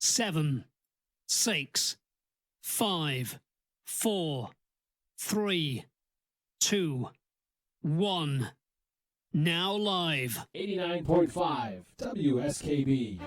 7, 6, 5, 4, 3, 2, 1. Now live. 89.5 WSKB.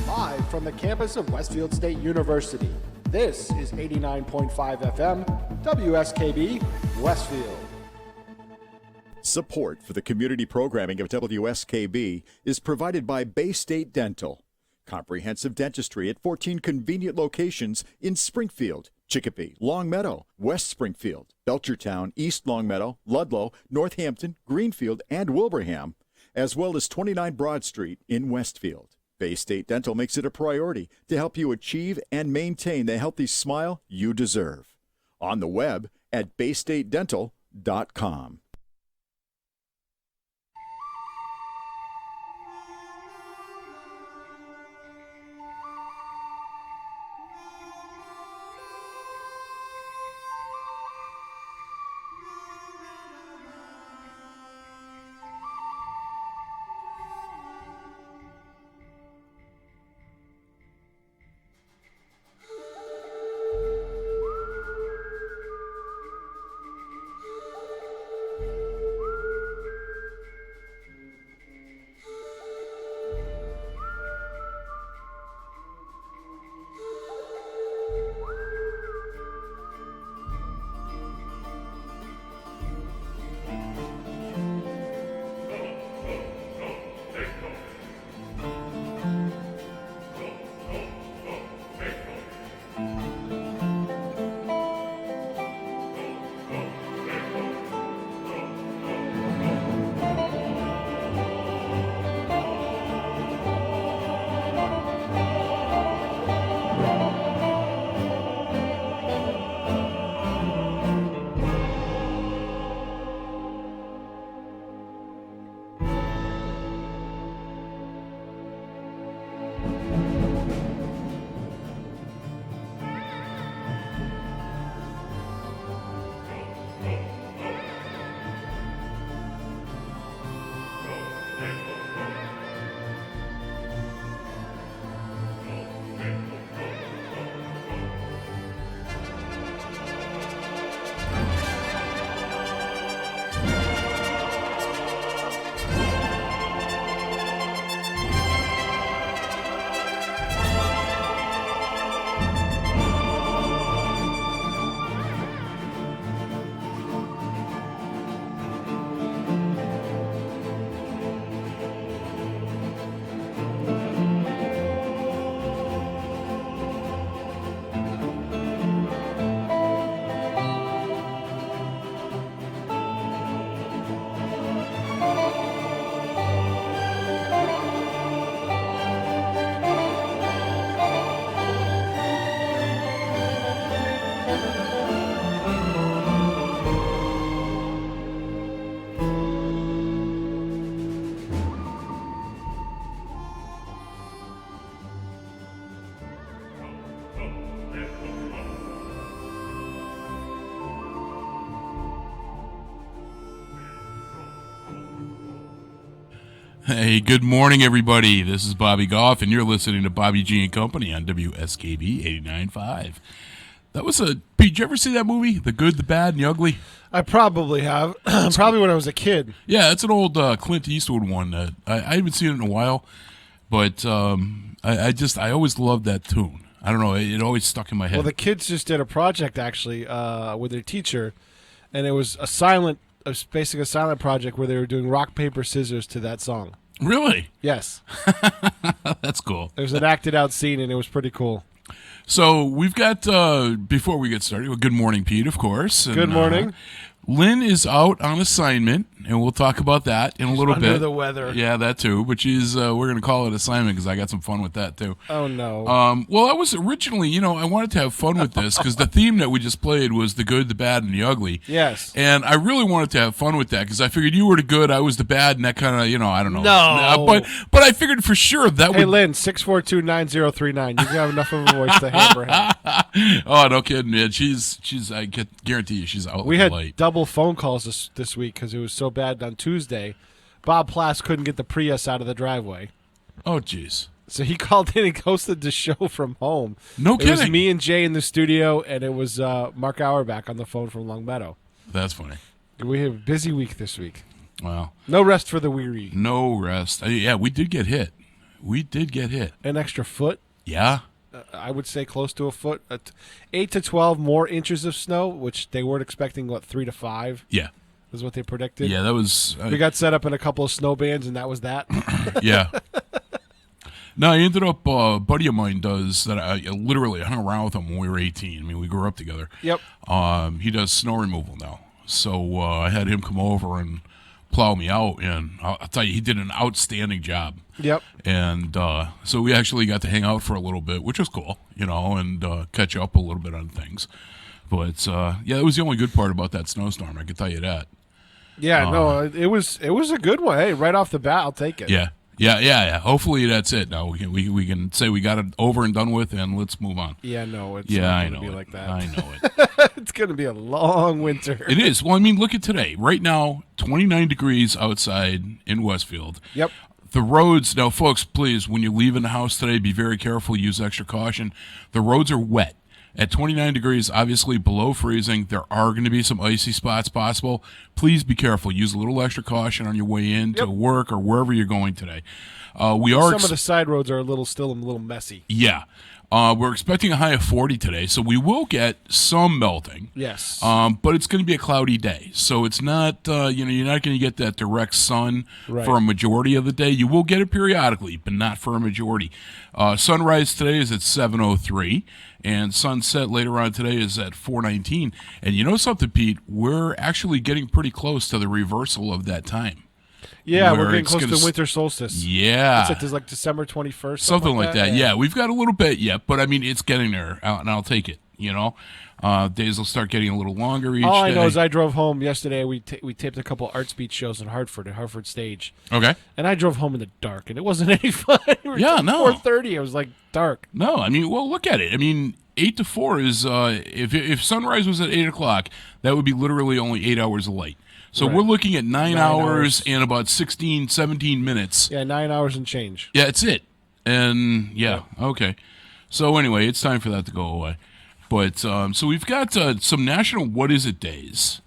Live from the campus of Westfield State University, this is 89.5 FM, WSKB, Westfield. Support for the community programming of WSKB is provided by Bay State Dental. Comprehensive dentistry at 14 convenient locations in Springfield, Chicopee, Longmeadow, West Springfield, Belchertown, East Longmeadow, Ludlow, Northampton, Greenfield, and Wilbraham, as well as 29 Broad Street in Westfield. Bay State Dental makes it a priority to help you achieve and maintain the healthy smile you deserve. On the web at baystatedental.com. Hey, good morning, everybody. This is Bobby Goff, and you're listening to Bobby G and Company on WSKB 89.5. That was Pete, did you ever see that movie, The Good, the Bad, and the Ugly? I probably have. Probably when I was a kid. Yeah, it's an old Clint Eastwood one. I haven't seen it in a while, but I always loved that tune. I don't know, it always stuck in my head. Well, the kids just did a project, actually, with their teacher, and it was basically a silent project where they were doing rock, paper, scissors to that song. Really? Yes. That's cool. It was an acted-out scene, and it was pretty cool. So we've got, before we get started, well, good morning, Pete, of course. And, Good morning. Lynn is out on assignment, and we'll talk about that in a little bit. Under the weather. Yeah, that too. But we're going to call it assignment because I got some fun with that too. Oh, no. Well, I was originally, I wanted to have fun with this because the theme that we just played was the good, the bad, and the ugly. Yes. And I really wanted to have fun with that because I figured you were the good, I was the bad, and that kind of, I don't know. No. But I figured for sure that Hey, would. Lynn, 642-9039. You can have enough of a voice to hammer him. Oh, no kidding, man. I guarantee you she's out We had late. double phone calls this week because it was so bad on Tuesday. Bob Plass couldn't get the Prius out of the driveway. Oh, jeez. So he called in and hosted the show from home. No It was kidding. me and Jay in the studio, and it was Mark Auerbach on the phone from Long Meadow. That's funny. We have a busy week this week. Wow. No rest for the weary. No rest. Yeah, we did get hit. An extra foot. Yeah. I would say close to a foot. 8 to 12 more inches of snow, which they weren't expecting, 3 to 5 Yeah. is what they predicted. Yeah, that was. We got set up in a couple of snow bands, and that was that. Yeah. No, I ended up. A buddy of mine does that. I literally hung around with him when we were 18. I mean, we grew up together. Yep. He does snow removal now, so I had him come over and plow me out, and I'll tell you, he did an outstanding job. Yep. And so we actually got to hang out for a little bit, which was cool, and catch up a little bit on things. But yeah, that was the only good part about that snowstorm. I can tell you that. Yeah, no, it was a good one. Hey, right off the bat, I'll take it. Yeah. Hopefully that's it. Now we can say we got it over and done with, and let's move on. Yeah, no, it's Yeah, not I going know to be it. like that. I know it. It's going to be a long winter. It is. Well, I mean, look at today. Right now, 29 degrees outside in Westfield. Yep. The roads, now, folks, please, when you leave in the house today, be very careful. Use extra caution. The roads are wet. At 29 degrees, obviously below freezing, there are going to be some icy spots possible. Please be careful. Use a little extra caution on your way in to work or wherever you're going today. We are Some of the side roads are still a little messy. Yeah. We're expecting a high of 40 today, so we will get some melting. Yes. But it's going to be a cloudy day, so it's not, you're not going to get that direct sun for a majority of the day. You will get it periodically, but not for a majority. Sunrise today is at 7:03, and sunset later on today is at 4:19. And you know something, Pete? We're actually getting pretty close to the reversal of that time. Yeah, where we're getting it's close gonna to winter solstice. Yeah. It's like December 21st. Something like that. Yeah, we've got a little bit yet, but I mean, it's getting there, and I'll take it, Days will start getting a little longer each day. All I know is I drove home yesterday. We taped a couple art speech shows in Hartford, at Hartford Stage. Okay. And I drove home in the dark, and it wasn't any fun. Yeah, no. 4:30, it was like dark. No, I mean, well, look at it. I mean, 8 to 4 is, if sunrise was at 8 o'clock, that would be literally only 8 hours of light. So we're looking at 9 hours and about 16, 17 minutes. Yeah, 9 hours and change. Yeah, that's it. And, okay. So, anyway, it's time for that to go away. But, so we've got some National What Is It Days.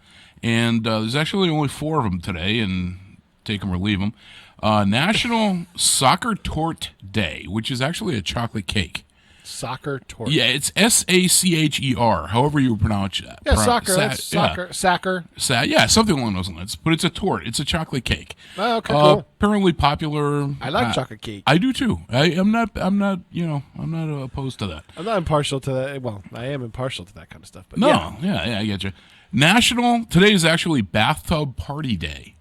And there's actually only 4 of them today, and take them or leave them. National Soccer Tort Day, which is actually a chocolate cake. Soccer tort. Yeah, it's SACHER, however you pronounce that. Yeah, soccer. That's soccer. Soccer. Yeah, something along those lines. But it's a tort. It's a chocolate cake. Oh, okay, cool. Apparently popular. I like chocolate cake. I do too. I'm not opposed to that. I'm not impartial to that. Well, I am impartial to that kind of stuff. But No, yeah, I get you. Today is actually Bathtub Party Day.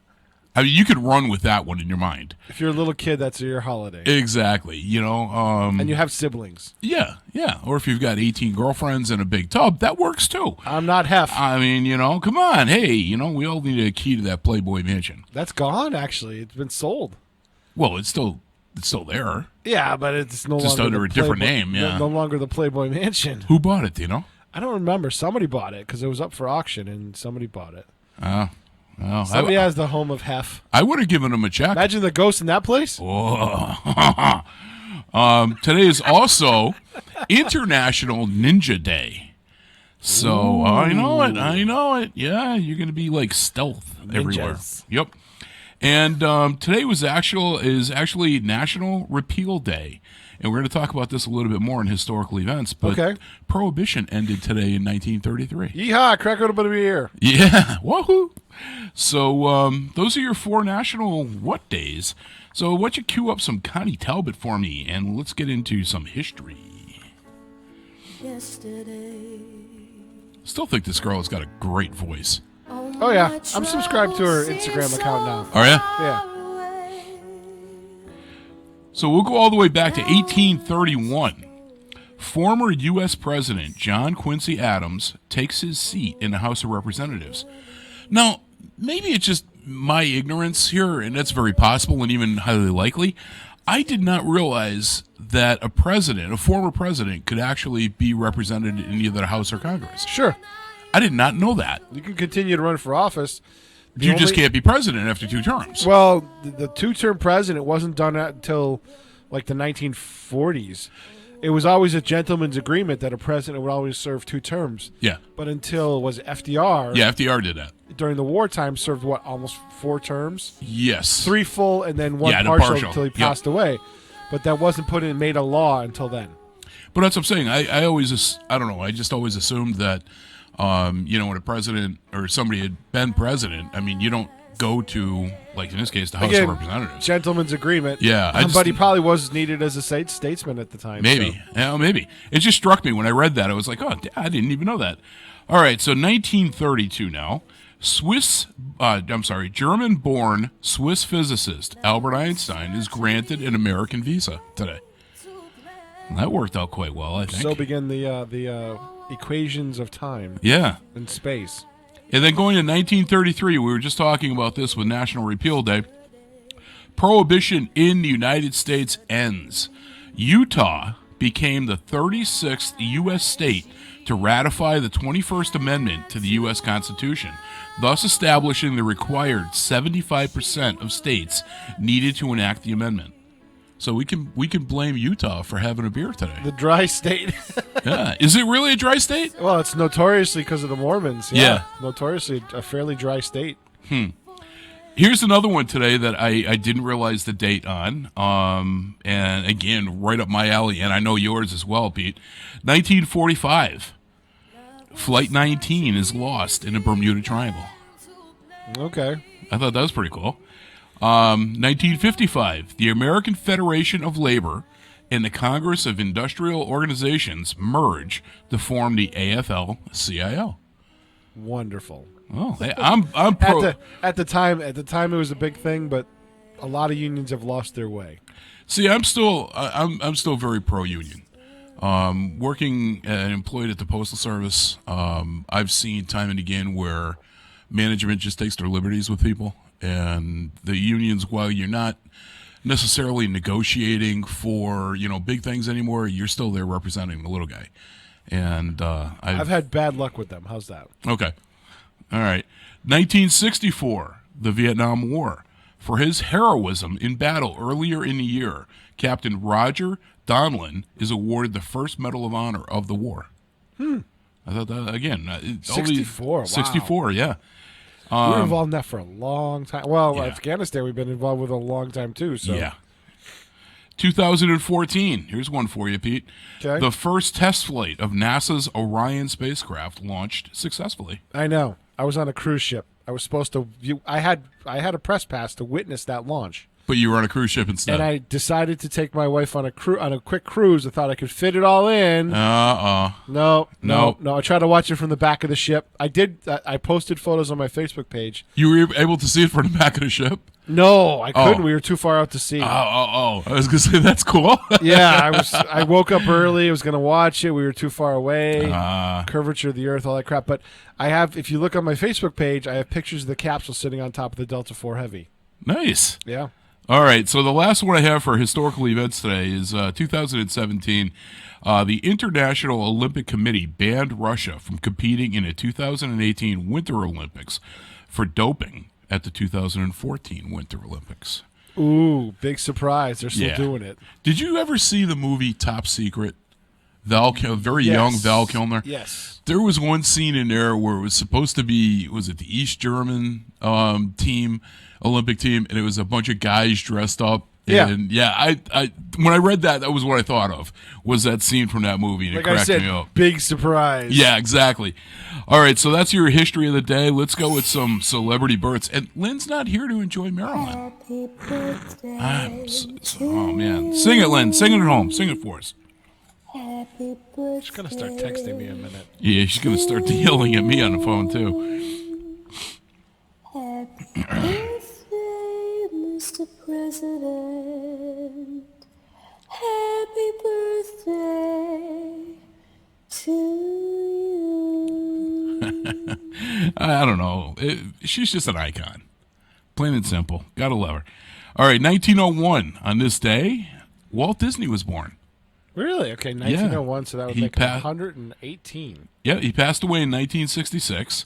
I mean, you could run with that one in your mind. If you're a little kid, that's your holiday. Exactly. And you have siblings. Yeah. Or if you've got 18 girlfriends and a big tub, that works too. I'm not half. I mean, come on. Hey, we all need a key to that Playboy mansion. That's gone, actually. It's been sold. Well, it's still there. Yeah, but it's no Just longer under the a different Playboy- name, yeah. No longer the Playboy Mansion. Who bought it, do you know? I don't remember. Somebody bought it because it was up for auction, and somebody bought it. Well, Somebody has the home of Hef. I would have given him a check. Imagine the ghost in that place. Oh. Today is also International Ninja Day. So I know it. Yeah, you're going to be like stealth everywhere. Ninjas. Yep. And today is actually National Repeal Day. And we're going to talk about this a little bit more in historical events. But Okay. Prohibition ended today in 1933. Yeehaw! Crack open a bit of beer. Yeah, woohoo! So those are your 4 national what days. So why don't you cue up some Connie Talbot for me, and let's get into some history. Yesterday. Still think this girl has got a great voice. Oh yeah, I'm subscribed to her Instagram account now. Are ya? Yeah. So we'll go all the way back to 1831. Former U.S. President John Quincy Adams takes his seat in the House of Representatives. Now, maybe it's just my ignorance here, and that's very possible and even highly likely. I did not realize that a former president, could actually be represented in either the House or Congress. Sure. I did not know that. You can continue to run for office. You just can't be president after 2 terms. Well, the 2-term president wasn't done until like the 1940s. It was always a gentleman's agreement that a president would always serve 2 terms. Yeah. But until was FDR? Yeah, FDR did that. During the wartime, served almost 4 terms? Yes. 3 full and then 1 Yeah, the partial partial. until he Yep. passed away. But that wasn't made a law until then. But that's what I'm saying. I don't know. I just always assumed that, when a president or somebody had been president, I mean, you don't go to, like in this case, the House Again, of Representatives. Gentleman's agreement. Yeah, But he probably was needed as a statesman at the time. Maybe. So. Yeah, maybe. It just struck me when I read that. I was like, oh, I didn't even know that. All right, so 1932 now. German-born Swiss physicist Albert Einstein is granted an American visa today. And that worked out quite well, I think. So begin the equations of time Yeah. and space. And then going to 1933, we were just talking about this with National Repeal Day. Prohibition in the United States ends. Utah became the 36th U.S. state to ratify the 21st Amendment to the U.S. Constitution, thus establishing the required 75% of states needed to enact the amendment. So we can blame Utah for having a beer today. The dry state. Yeah. Is it really a dry state? Well, it's notoriously because of the Mormons. Yeah. Notoriously a fairly dry state. Here's another one today that I didn't realize the date on. And again, right up my alley, and I know yours as well, Pete. 1945. Flight 19 is lost in the Bermuda Triangle. Okay. I thought that was pretty cool. 1955. The American Federation of Labor and the Congress of Industrial Organizations merge to form the AFL-CIO. Wonderful. Oh, I'm pro. At the time it was a big thing, but a lot of unions have lost their way. See, I'm still very pro-union. Working and employed at the Postal Service, I've seen time and again where management just takes their liberties with people, and the unions, while you're not necessarily negotiating for big things anymore, you're still there representing the little guy. And I've had bad luck with them. How's that? Okay. All right. 1964, the Vietnam War. For his heroism in battle earlier in the year, Captain Roger Donlin is awarded the first Medal of Honor of the war. I thought that, again, 64, wow. 64, yeah. We were involved in that for a long time. Well, Yeah. Afghanistan we've been involved with a long time too. So Yeah. 2014, here's one for you, Pete. Okay. The first test flight of NASA's Orion spacecraft launched successfully. I know. I was on a cruise ship. I was supposed to. I had a press pass to witness that launch, But you were on a cruise ship instead. and I decided to take my wife on a quick cruise. I thought I could fit it all in. No. I tried to watch it from the back of the ship. I did. I posted photos on my Facebook page. You were able to see it from the back of the ship? No, I couldn't. Oh. We were too far out to sea. Oh. I was going to say, that's cool. Yeah, I woke up early. I was going to watch it. We were too far away. Curvature of the Earth, all that crap. But I have, if you look on my Facebook page, I have pictures of the capsule sitting on top of the Delta IV Heavy. Nice. Yeah. All right, so the last one I have for historical events today is 2017. The International Olympic Committee banned Russia from competing in the 2018 Winter Olympics for doping at the 2014 Winter Olympics. Ooh, big surprise. They're still doing it. Did you ever see the movie Top Secret? Very young Val Kilmer. Yes. There was one scene in there where it was supposed to be, was it the East German team, Olympic team, and it was a bunch of guys dressed up. Yeah. And I when I read that, that was what I thought of, was that scene from that movie, and like it cracked I said, me up. big surprise. Yeah, exactly. All right, so that's your history of the day. Let's go with some celebrity births. And Lynn's not here to enjoy Marilyn. Oh, man. Sing it, Lynn. Sing it at home. Sing it for us. She's going to start texting me in a minute. Yeah, she's going to start yelling at me on the phone, too. Happy birthday, Mr. President. Happy birthday to you. I don't know. She's just an icon. Plain and simple. Gotta love her. All right, 1901. On this day, Walt Disney was born. Really? Okay, 1901, so that would make 118. Yeah, he passed away in 1966.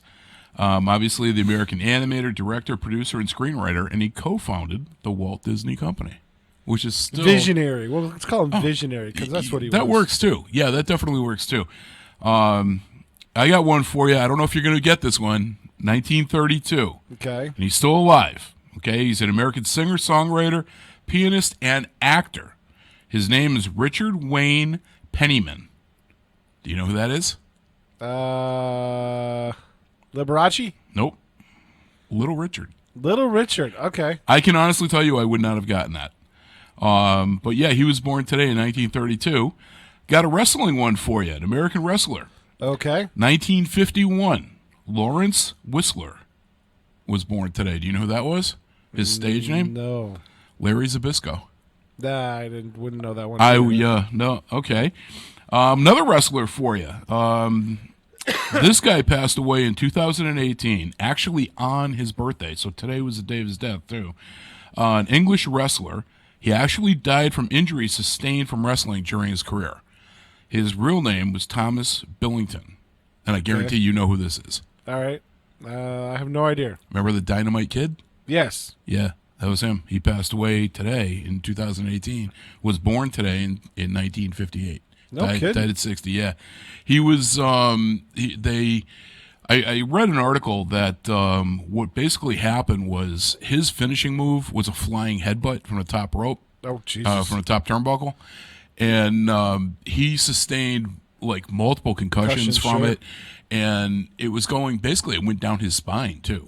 Obviously, the American animator, director, producer, and screenwriter, and he co-founded the Walt Disney Company, which is still... Visionary. Well, let's call him visionary, because that's what he was. That works, too. Yeah, that definitely works, too. I got one for you. I don't know if you're going to get this one. 1932. Okay. And he's still alive. Okay, he's an American singer, songwriter, pianist, and actor. His name is Richard Wayne Penniman. Do you know who that is? Liberace? Nope. Little Richard. Little Richard. Okay. I can honestly tell you I would not have gotten that. But yeah, he was born today in 1932. Got a wrestling one for you, an American wrestler. Okay. 1951. Lawrence Whistler was born today. Do you know who that was? His stage name? No. Larry Zbyszko. Nah, I wouldn't know that one. No, okay. Another wrestler for you. This guy passed away in 2018, actually on his birthday. So today was the day of his death, too. An English wrestler. He actually died from injuries sustained from wrestling during his career. His real name was Thomas Billington. And I guarantee you know who this is. All right. I have no idea. Remember the Dynamite Kid? Yes. Yeah, that was him. He passed away today in 2018. Was born today in 1958. No kidding. Died at 60. Yeah, he was. I read an article that what basically happened was his finishing move was a flying headbutt from the top rope. Oh Jesus! From the top turnbuckle, and he sustained like multiple concussions from it, and it was going. Basically, it went down his spine too.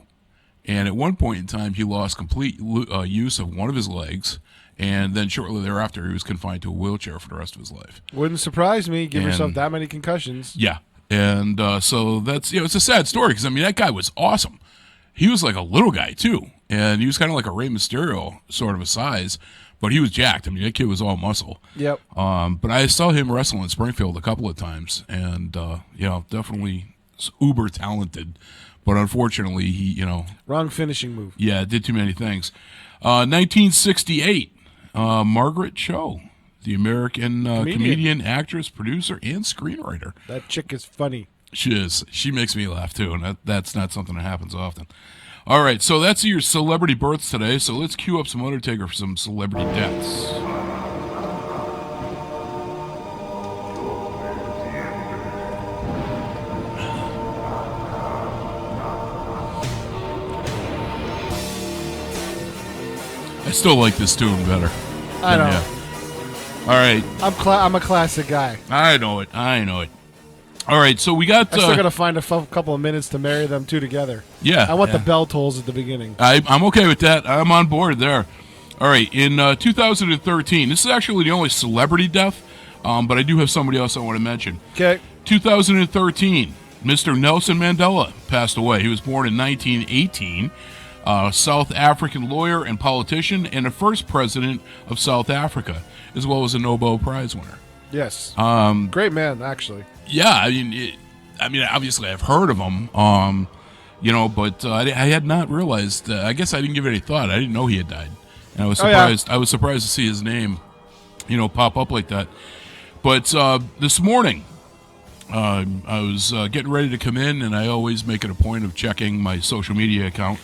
And at one point in time, he lost complete use of one of his legs. And then shortly thereafter, he was confined to a wheelchair for the rest of his life. Wouldn't surprise me. Give yourself that many concussions. Yeah. And so that's, it's a sad story because, I mean, that guy was awesome. He was like a little guy, too. And he was kind of like a Rey Mysterio sort of a size, but he was jacked. I mean, that kid was all muscle. Yep. But I saw him wrestle in Springfield a couple of times. And, definitely uber talented. But unfortunately, he, wrong finishing move. Yeah, did too many things. 1968, Margaret Cho, the American comedian, actress, producer, and screenwriter. That chick is funny. She is. She makes me laugh, too, and that's not something that happens often. All right, so that's your celebrity births today, so let's cue up some Undertaker for some celebrity deaths. I still like this tune better. I know. Yeah. All right. I'm a classic guy. I know it. All right, so we got... I still got to find a couple of minutes to marry them two together. Yeah. I want the bell tolls at the beginning. I'm okay with that. I'm on board there. All right, in 2013, this is actually the only celebrity death, but I do have somebody else I want to mention. Okay. 2013, Mr. Nelson Mandela passed away. He was born in 1918. South African lawyer and politician, and the first president of South Africa, as well as a Nobel Prize winner. Yes. Great man, actually. Yeah, I mean, obviously I've heard of him, but I had not realized. I guess I didn't give it any thought. I didn't know he had died, and I was surprised. I was surprised to see his name, pop up like that. But this morning, I was getting ready to come in, and I always make it a point of checking my social media account.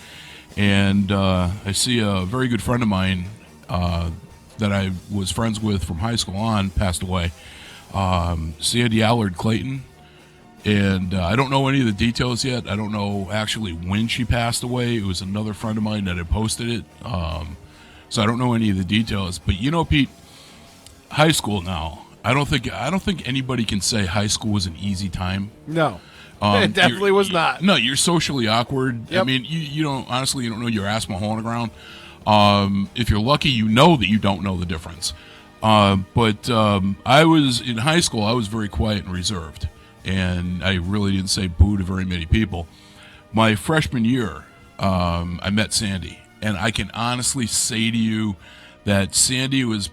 And I see a very good friend of mine that I was friends with from high school on passed away. Sandy Allard Clayton. And I don't know any of the details yet. I don't know actually when she passed away. It was another friend of mine that had posted it. So I don't know any of the details. But Pete, high school now. I don't think anybody can say high school was an easy time. No. It definitely was not. No, you're socially awkward. Yep. I mean, you don't know your ass from a hole in the ground. If you're lucky, you know that you don't know the difference. But I was in high school. I was very quiet and reserved, and I really didn't say boo to very many people. My freshman year, I met Sandy, and I can honestly say to you that Sandy was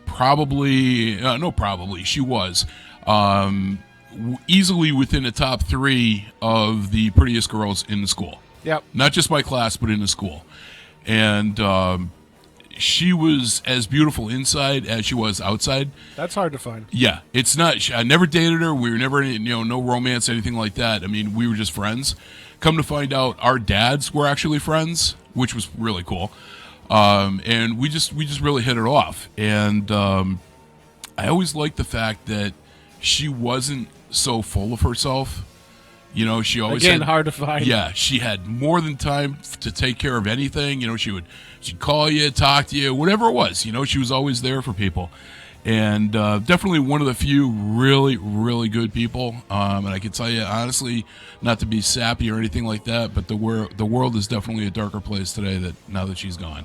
she was easily within the top 3 of the prettiest girls in the school. Yep. Not just my class, but in the school. And she was as beautiful inside as she was outside. That's hard to find. Yeah, it's not. I never dated her. We were never, no romance, anything like that. I mean, we were just friends. Come to find out, our dads were actually friends, which was really cool. And we just really hit it off. And I always liked the fact that she wasn't so full of herself. She always hard to find. Yeah, she had more than time to take care of anything. She'd call you, talk to you, whatever it was. She was always there for people, and definitely one of the few really, really good people. And I can tell you honestly, not to be sappy or anything like that, but the world is definitely a darker place today now that she's gone.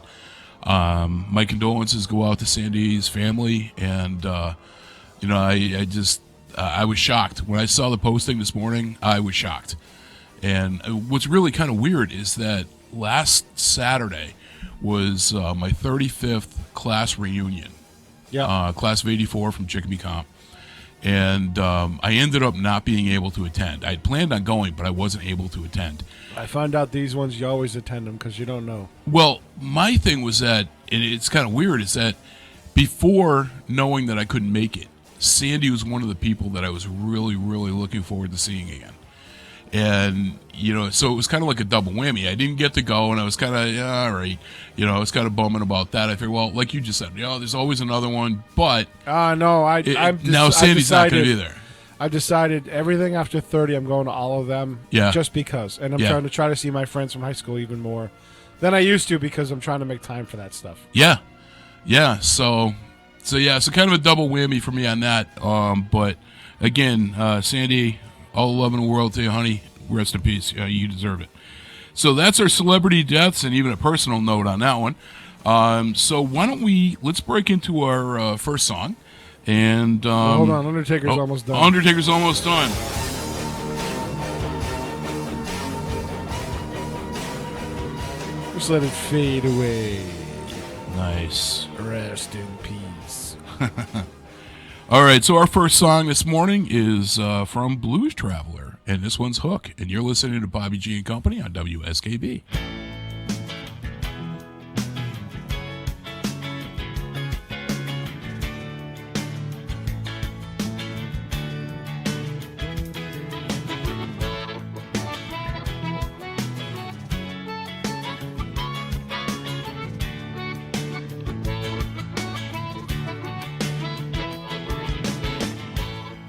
My condolences go out to Sandy's family, and I was shocked when I saw the posting this morning. I was shocked, and what's really kind of weird is that last Saturday was my 35th class reunion. Yeah, class of '84 from Chicopee Comp, and I ended up not being able to attend. I had planned on going, but I wasn't able to attend. I found out these ones you always attend them because you don't know. Well, my thing was that, and it's kind of weird, is that before knowing that I couldn't make it, Sandy was one of the people that I was really, really looking forward to seeing again. And, so it was kind of like a double whammy. I didn't get to go, and I was kind of, all right. I was kind of bumming about that. I figured, well, like you just said, there's always another one, but... no, now Sandy's not going to be there. I've decided everything after 30, I'm going to all of them. Yeah. Just because. And I'm trying to see my friends from high school even more than I used to because I'm trying to make time for that stuff. Yeah. Yeah, so kind of a double whammy for me on that. But again, Sandy, all the love in the world to you, honey. Rest in peace. You deserve it. So that's our celebrity deaths, and even a personal note on that one. So why don't let's break into our first song. And hold on, Undertaker's almost done. Undertaker's almost done. Just let it fade away. Nice. Rest in peace. All right, so our first song this morning is from Blues Traveler, and this one's Hook, and you're listening to Bobby G and Company on WSKB.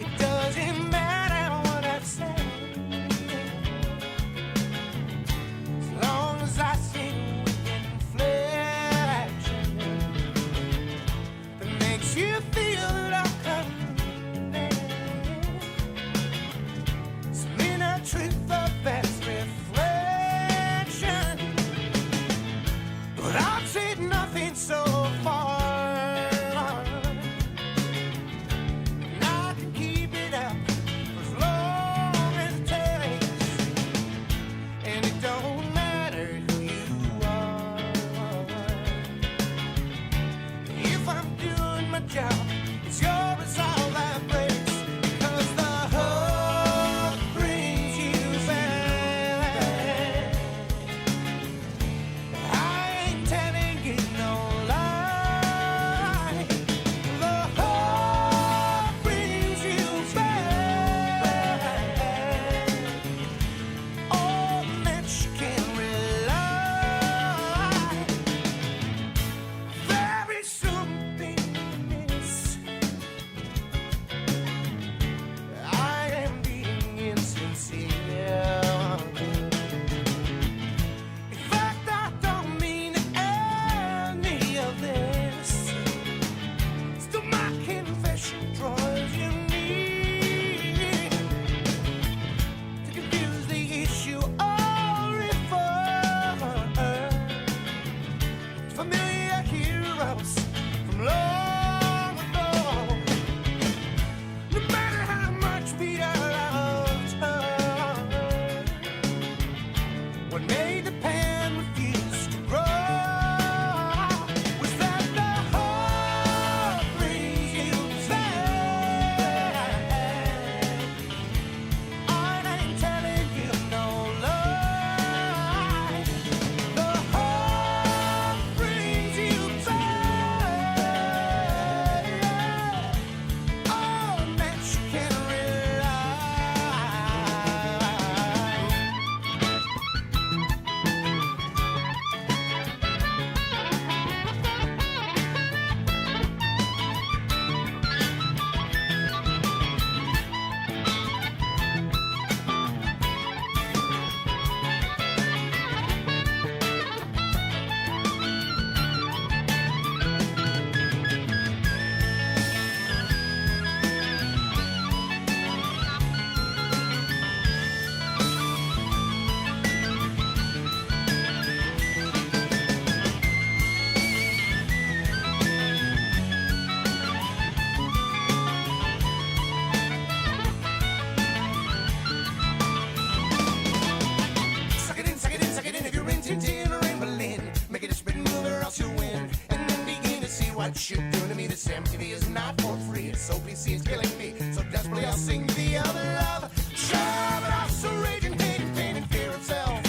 It doesn't matter what I say, as long as desperately I'll sing the other love. Sure, but I'm so raging, hating, pain, and fear itself.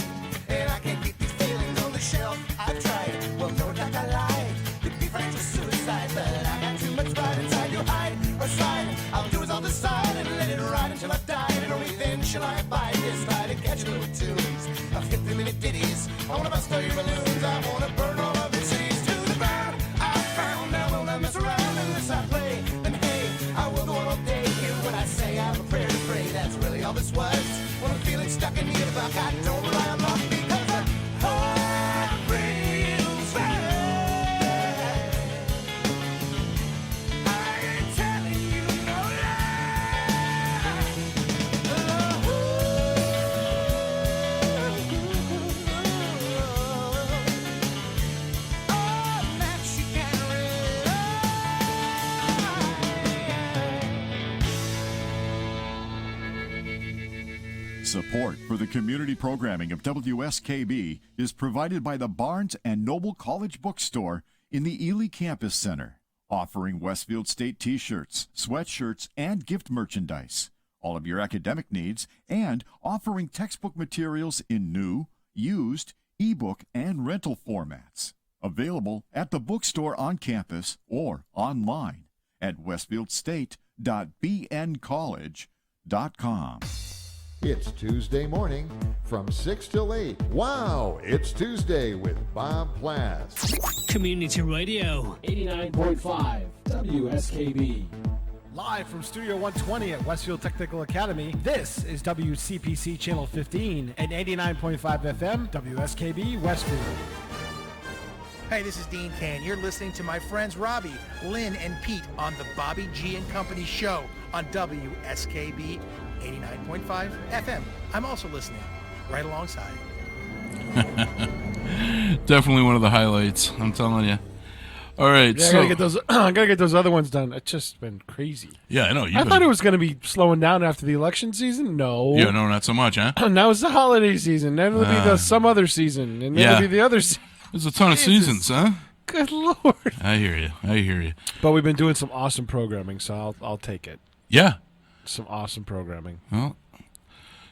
And I can't keep these feelings on the shelf. I've tried, well, no doubt I lied. Could be friends with suicide, but I got too much pride inside. You hide or slide, I'll do as I'll decide and let it ride until I die. And only then shall I abide this ride and catch little tunes of 50-minute ditties. I wanna bust all your balloons, I wanna burn all of your cities to the ground. I found now will not mess around unless I play. Then hey, I will go on all day. Hear what I say, I have a prayer to pray. That's really all this was. When I'm feeling stuck in the buck, I don't rely on luck because the heart feels right. I ain't telling you no lie. Oh, that she can rely. Support for the community programming of WSKB is provided by the Barnes and Noble College Bookstore in the Ely Campus Center, offering Westfield State t-shirts, sweatshirts, and gift merchandise, all of your academic needs, and offering textbook materials in new, used, ebook, and rental formats. Available at the bookstore on campus or online at westfieldstate.bncollege.com. It's Tuesday morning from 6 till 8. Wow, it's Tuesday with Bob Plass. Community Radio. 89.5 WSKB. Live from Studio 120 at Westfield Technical Academy, this is WCPC Channel 15 and 89.5 FM, WSKB Westfield. Hey, this is Dean Kane. You're listening to my friends Robbie, Lynn, and Pete on the Bobby G and Company show on WSKB 89.5 FM. I'm also listening right alongside. Definitely one of the highlights, I'm telling you. All right, Yeah, so I gotta get those other ones done. It's just been crazy. yeah, I know. I thought it was going to be slowing down after the election season. No. Yeah, no, not so much, huh? Now it's the holiday season. Then it'll be some other season. And then yeah. it'll be the other season. There's a ton of seasons, huh? Good Lord. I hear you. But we've been doing some awesome programming, so I'll take it. Yeah. Some awesome programming. Well,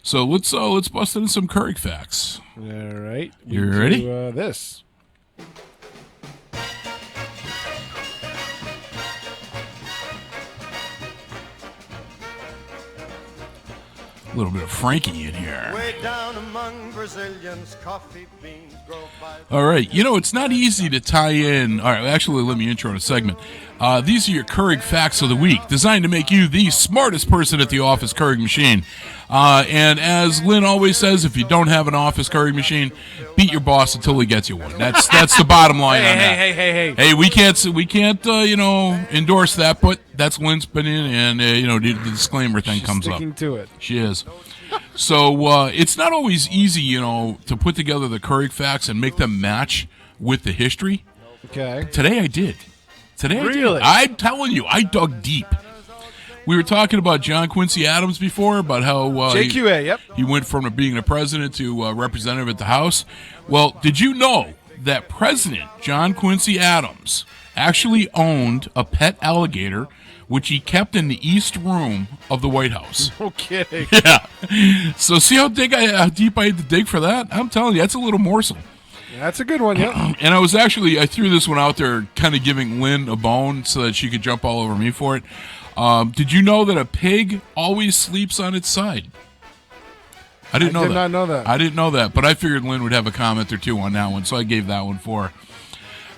so let's bust into some Curry facts. All right. You ready? This. A little bit of Frankie in here. Way down among Brazilians, coffee beans grow by. All right. You know, it's not easy to tie in. All right, actually, let me intro the segment. These are your Keurig facts of the week, designed to make you the smartest person at the office Keurig machine. And as Lynn always says, if you don't have an office Keurig machine, beat your boss until he gets you one. That's the bottom line on that. Hey. Hey, we can't endorse that, but that's Lynn's opinion, and the disclaimer thing comes up. Sticking to it. She is. So it's not always easy, to put together the Keurig facts and make them match with the history. Okay. Today I did. Really? I'm telling you, I dug deep. We were talking about John Quincy Adams before, about how JQA, yep. He went from being a president to representative at the House. Well, did you know that President John Quincy Adams actually owned a pet alligator, which he kept in the East Room of the White House? No kidding. Yeah. So see how deep I had to dig for that? I'm telling you, that's a little morsel. That's a good one, yeah. And I threw this one out there kind of giving Lynn a bone so that she could jump all over me for it. Did you know that a pig always sleeps on its side? I did not know that. I didn't know that, but I figured Lynn would have a comment or two on that one, so I gave that one for her.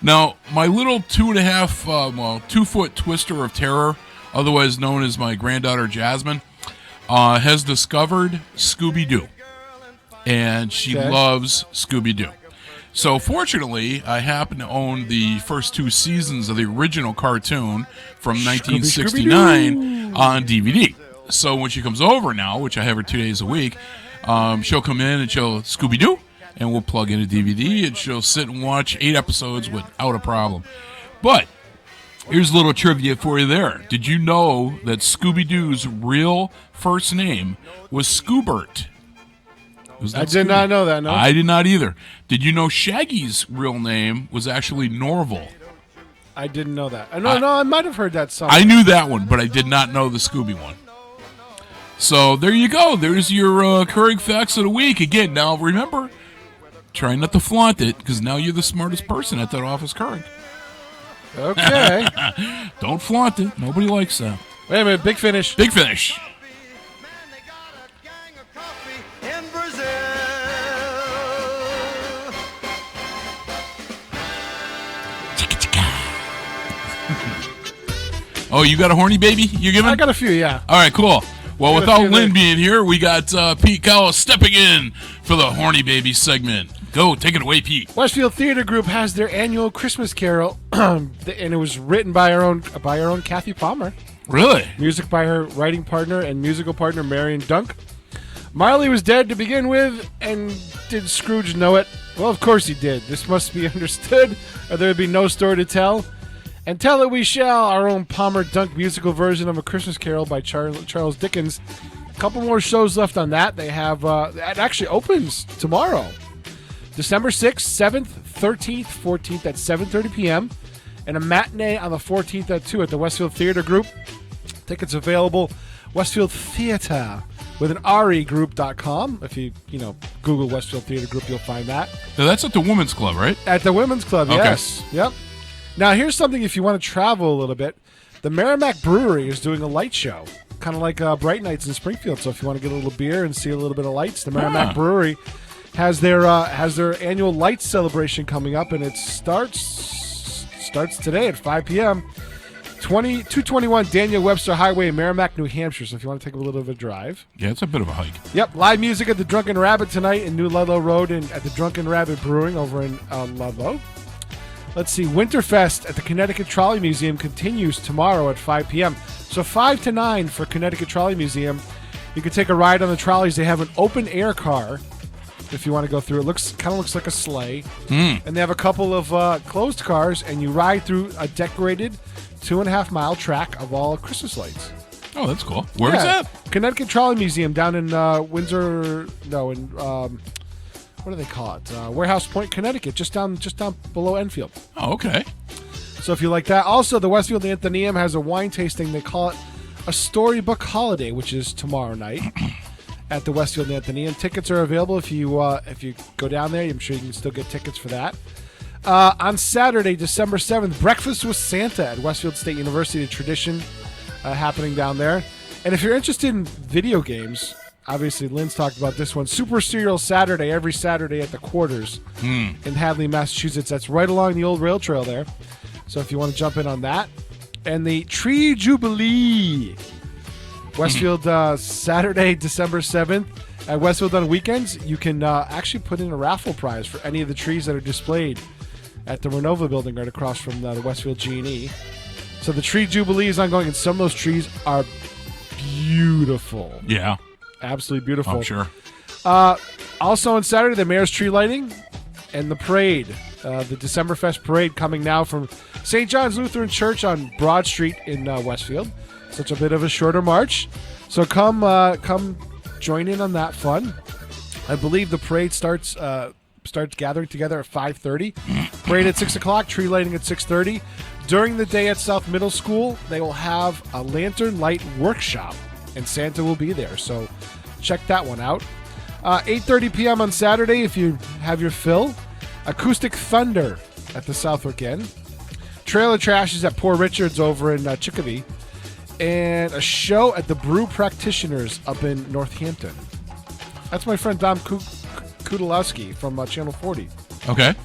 Now, my little 2-foot twister of terror, otherwise known as my granddaughter Jasmine, has discovered Scooby-Doo. And she loves Scooby-Doo. So fortunately, I happen to own the first 2 seasons of the original cartoon from 1969 on DVD. So when she comes over now, which I have her 2 days a week, she'll come in and she'll Scooby-Doo, and we'll plug in a DVD, and she'll sit and watch 8 episodes without a problem. But here's a little trivia for you there. Did you know that Scooby-Doo's real first name was Scoobert? I did not know that, no. I did not either. Did you know Shaggy's real name was actually Norval? I didn't know that. No, I might have heard that somewhere. I knew that one, but I did not know the Scooby one. So there you go. There's your Keurig facts of the week. Again, now remember, try not to flaunt it, because now you're the smartest person at that office Keurig. Okay. Don't flaunt it. Nobody likes that. Wait a minute. Big finish. Big finish. Oh, you got a horny baby you're giving? I got a few, yeah. All right, cool. Well, without Lynn there. being here, we got Pete Cowell stepping in for the horny baby segment. Go, take it away, Pete. Westfield Theater Group has their annual Christmas Carol, and it was written by our own Kathy Palmer. Really? Music by her writing partner and musical partner Marion Dunk. Marley was dead to begin with, and did Scrooge know it? Well, of course he did. This must be understood, or there would be no story to tell. And tell it we shall, our own Palmer Dunk musical version of A Christmas Carol by Charles Dickens. A couple more shows left on that. They have, it actually opens tomorrow. December 6th, 7th, 13th, 14th at 7:30 p.m. And a matinee on the 14th at 2 at the Westfield Theater Group. Tickets available, Westfield Theater with an regroup.com. If you Google Westfield Theater Group, you'll find that. So that's at the Women's Club, right? At the Women's Club, Okay. yes. Yep. Now, here's something if you want to travel a little bit. The Merrimack Brewery is doing a light show, kind of like Bright Nights in Springfield. So if you want to get a little beer and see a little bit of lights, the Merrimack Brewery has their annual lights celebration coming up, and it starts today at 5 p.m. 221 Daniel Webster Highway in Merrimack, New Hampshire. So if you want to take a little bit of a drive. Yeah, it's a bit of a hike. Yep, live music at the Drunken Rabbit tonight in New Ludlow Road and at the Drunken Rabbit Brewing over in Ludlow. Let's see, Winterfest at the Connecticut Trolley Museum continues tomorrow at 5 p.m. So 5 to 9 for Connecticut Trolley Museum. You can take a ride on the trolleys. They have an open air car if you want to go through. It kind of looks like a sleigh. And they have a couple of closed cars, and you ride through a decorated 2.5-mile track of all Christmas lights. Oh, that's cool. Where is that? Connecticut Trolley Museum down in what do they call it? Warehouse Point, Connecticut, just down below Enfield. Oh, okay. So if you like that. Also, the Westfield Athenaeum has a wine tasting. They call it a Storybook Holiday, which is tomorrow night at the Westfield Athenaeum. Tickets are available if you go down there. I'm sure you can still get tickets for that. On Saturday, December 7th, Breakfast with Santa at Westfield State University, a tradition happening down there. And if you're interested in video games, obviously Lynn's talked about this one, Super Serial Saturday, every Saturday at the Quarters in Hadley, Massachusetts. That's right along the old rail trail there. So if you want to jump in on that. And the Tree Jubilee, Westfield Saturday, December 7th. At Westfield on weekends, you can actually put in a raffle prize for any of the trees that are displayed at the Renova building right across from the Westfield G&E. So the Tree Jubilee is ongoing, and some of those trees are beautiful. Yeah. Absolutely beautiful. I'm sure. Also on Saturday, the Mayor's Tree Lighting and the parade, the Decemberfest parade coming now from St. John's Lutheran Church on Broad Street in Westfield. Such a bit of a shorter march. So come join in on that fun. I believe the parade starts gathering together at 5:30. Parade at 6 o'clock, tree lighting at 6:30. During the day at South Middle School, they will have a lantern light workshop, and Santa will be there. So check that one out. 8:30 p.m. on Saturday, if you have your fill. Acoustic Thunder at the Southwick Inn. Trailer Trash is at Poor Richard's over in Chicopee. And a show at the Brew Practitioners up in Northampton. That's my friend Dom Kudalowski from Channel 40. Okay.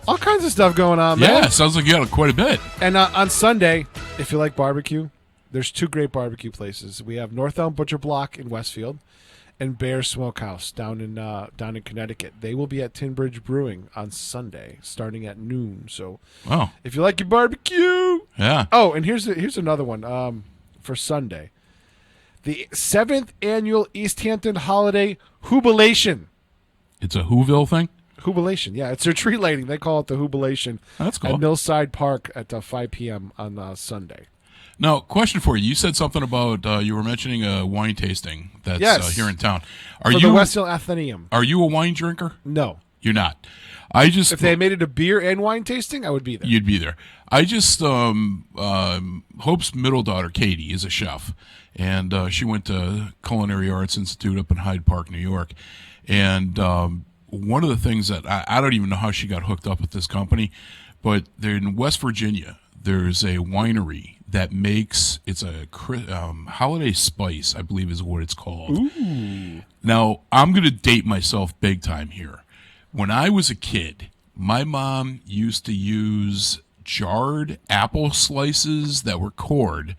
All kinds of stuff going on, man. Yeah, sounds like you got quite a bit. And on Sunday, if you like barbecue, there's two great barbecue places. We have North Elm Butcher Block in Westfield and Bear Smokehouse down in Connecticut. They will be at Tin Bridge Brewing on Sunday, starting at noon. So, if you like your barbecue, yeah. Oh, and here's another one for Sunday, the 7th annual East Hampton Holiday Jubilation. It's a Whoville thing. Jubilation, yeah, it's their tree lighting. They call it the Jubilation. That's cool. At Millside Park at 5 p.m. on Sunday. Now, question for you. You said something about you were mentioning a wine tasting that's here in town. For the Westfield Athenaeum. Are you a wine drinker? No. You're not. I just If they made it a beer and wine tasting, I would be there. You'd be there. I just Hope's middle daughter, Katie, is a chef, and she went to Culinary Arts Institute up in Hyde Park, New York. And one of the things that I don't even know how she got hooked up with this company, but they're in West Virginia. There's a winery that makes it's a holiday spice, I believe is what it's called. Ooh. Now I'm going to date myself big time here. When I was a kid, my mom used to use jarred apple slices that were cored,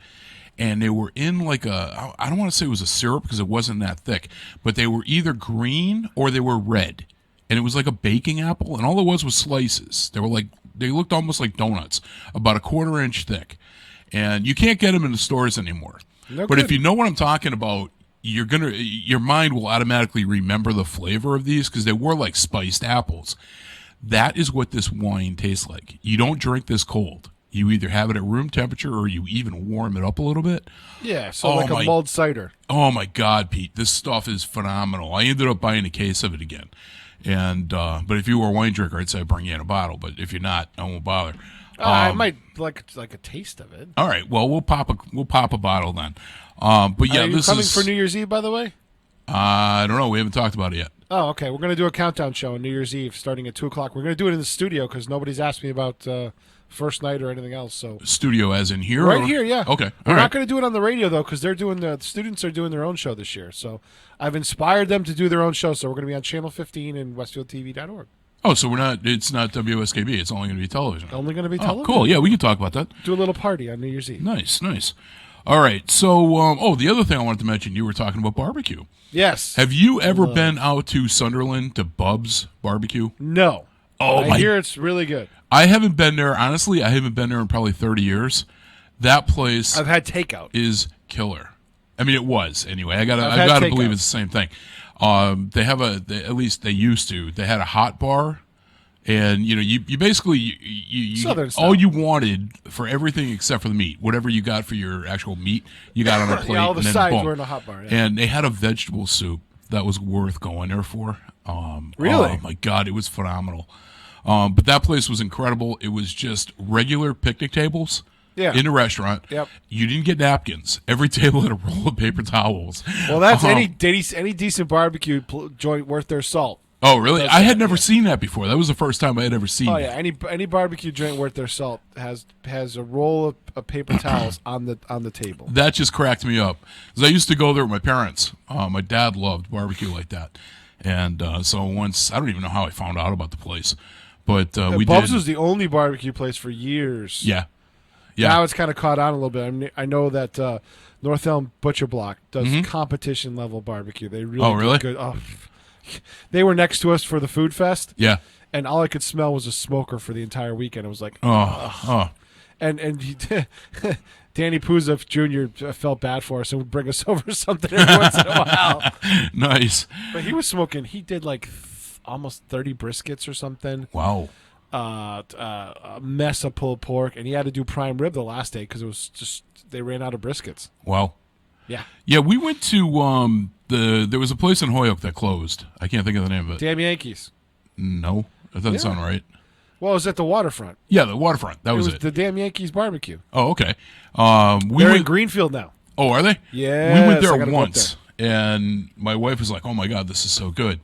and they were in like I don't want to say it was a syrup because it wasn't that thick, but they were either green or they were red. And it was like a baking apple, and all it was slices. They looked almost like donuts, about a 1/4 inch thick. And you can't get them in the stores anymore. No but good. if you know what I'm talking about, your mind will automatically remember the flavor of these because they were like spiced apples. That is what this wine tastes like. You don't drink this cold. You either have it at room temperature or you even warm it up a little bit. Yeah, so like a mulled cider. Oh my God, Pete, this stuff is phenomenal. I ended up buying a case of it again. And but if you were a wine drinker, I'd say bring you in a bottle. But if you're not, I won't bother. I might like a taste of it. All right, well we'll pop a bottle then. But yeah, Are you this coming is for New Year's Eve, by the way? I don't know. We haven't talked about it yet. Oh, okay. We're going to do a countdown show on New Year's Eve starting at 2 o'clock. We're going to do it in the studio because nobody's asked me about first night or anything else. So Studio as in here? Right or? here, yeah. Okay. We're All not right. going to do it on the radio, though, because the students are doing their own show this year. So I've inspired them to do their own show. So we're going to be on Channel 15 and WestfieldTV.org. Oh, so it's not WSKB. It's only going to be television. Only going to be Oh, television. cool. Yeah, we can talk about that. Do a little party on New Year's Eve. Nice. All right. So, the other thing I wanted to mention, you were talking about barbecue. Yes. Have you ever been out to Sunderland to Bub's Barbecue? No. Oh, I hear it's really good. I haven't been there. Honestly, I haven't been there in probably 30 years. That place I've had takeout. is killer. I mean, it was anyway. I've had got to takeout. believe it's the same thing. They have at least they used to. They had a hot bar, and you basically you Southern style. all you wanted for everything except for the meat, whatever you got for your actual meat, you got on a plate. Yeah, all the and then sides boom. were in a hot bar. Yeah. And they had a vegetable soup that was worth going there for. Really? Oh my God, it was phenomenal. But that place was incredible. It was just regular picnic tables. Yeah. In a restaurant. Yep. You didn't get napkins. Every table had a roll of paper towels. Well, that's any decent barbecue joint worth their salt. Oh, really? That's I had it, never yeah. seen that before. That was the first time I had ever seen Oh that. yeah, any barbecue joint worth their salt has a roll of paper towels on the table. That just cracked me up. 'Cause I used to go there with my parents. My dad loved barbecue like that. And so once, I don't even know how I found out about the place. But we Bub's did. was the only barbecue place for years. Yeah. Now it's kind of caught on a little bit. I mean, I know that North Elm Butcher Block does competition level barbecue. They really Oh, really? good. Oh, they were next to us for the food fest. Yeah. And all I could smell was a smoker for the entire weekend. It was like, Oh. and Danny Puza Jr. felt bad for us and would bring us over something every once in a while. Nice. But he was smoking. He did like almost 30 briskets or something. Wow. A mess of pulled pork, and he had to do prime rib the last day because it was just they ran out of briskets. Wow. Yeah. Yeah, we went to there was a place in Holyoke that closed. I can't think of the name of it. Damn Yankees. No, that doesn't sound right. Well, it was at the waterfront. Yeah, the waterfront. That was it. The Damn Yankees barbecue. Oh, okay. They're in Greenfield now. Oh, are they? Yeah. We went there once, and my wife was like, "Oh my God, this is so good."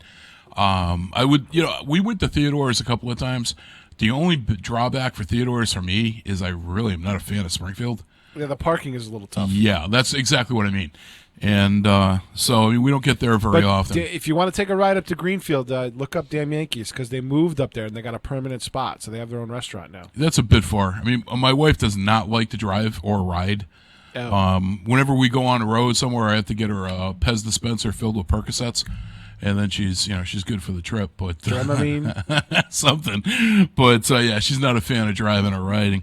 We went to Theodore's a couple of times. The only drawback for Theodore's for me is I really am not a fan of Springfield. Yeah, the parking is a little tough. Yeah, that's exactly what I mean. And so I mean, we don't get there very often. If you want to take a ride up to Greenfield, look up Damn Yankees because they moved up there and they got a permanent spot, so they have their own restaurant now. That's a bit far. I mean, my wife does not like to drive or ride. Oh. Whenever we go on the road somewhere, I have to get her a Pez dispenser filled with Percocets, and then she's good for the trip. But Dramamine, something. But yeah, she's not a fan of driving or riding.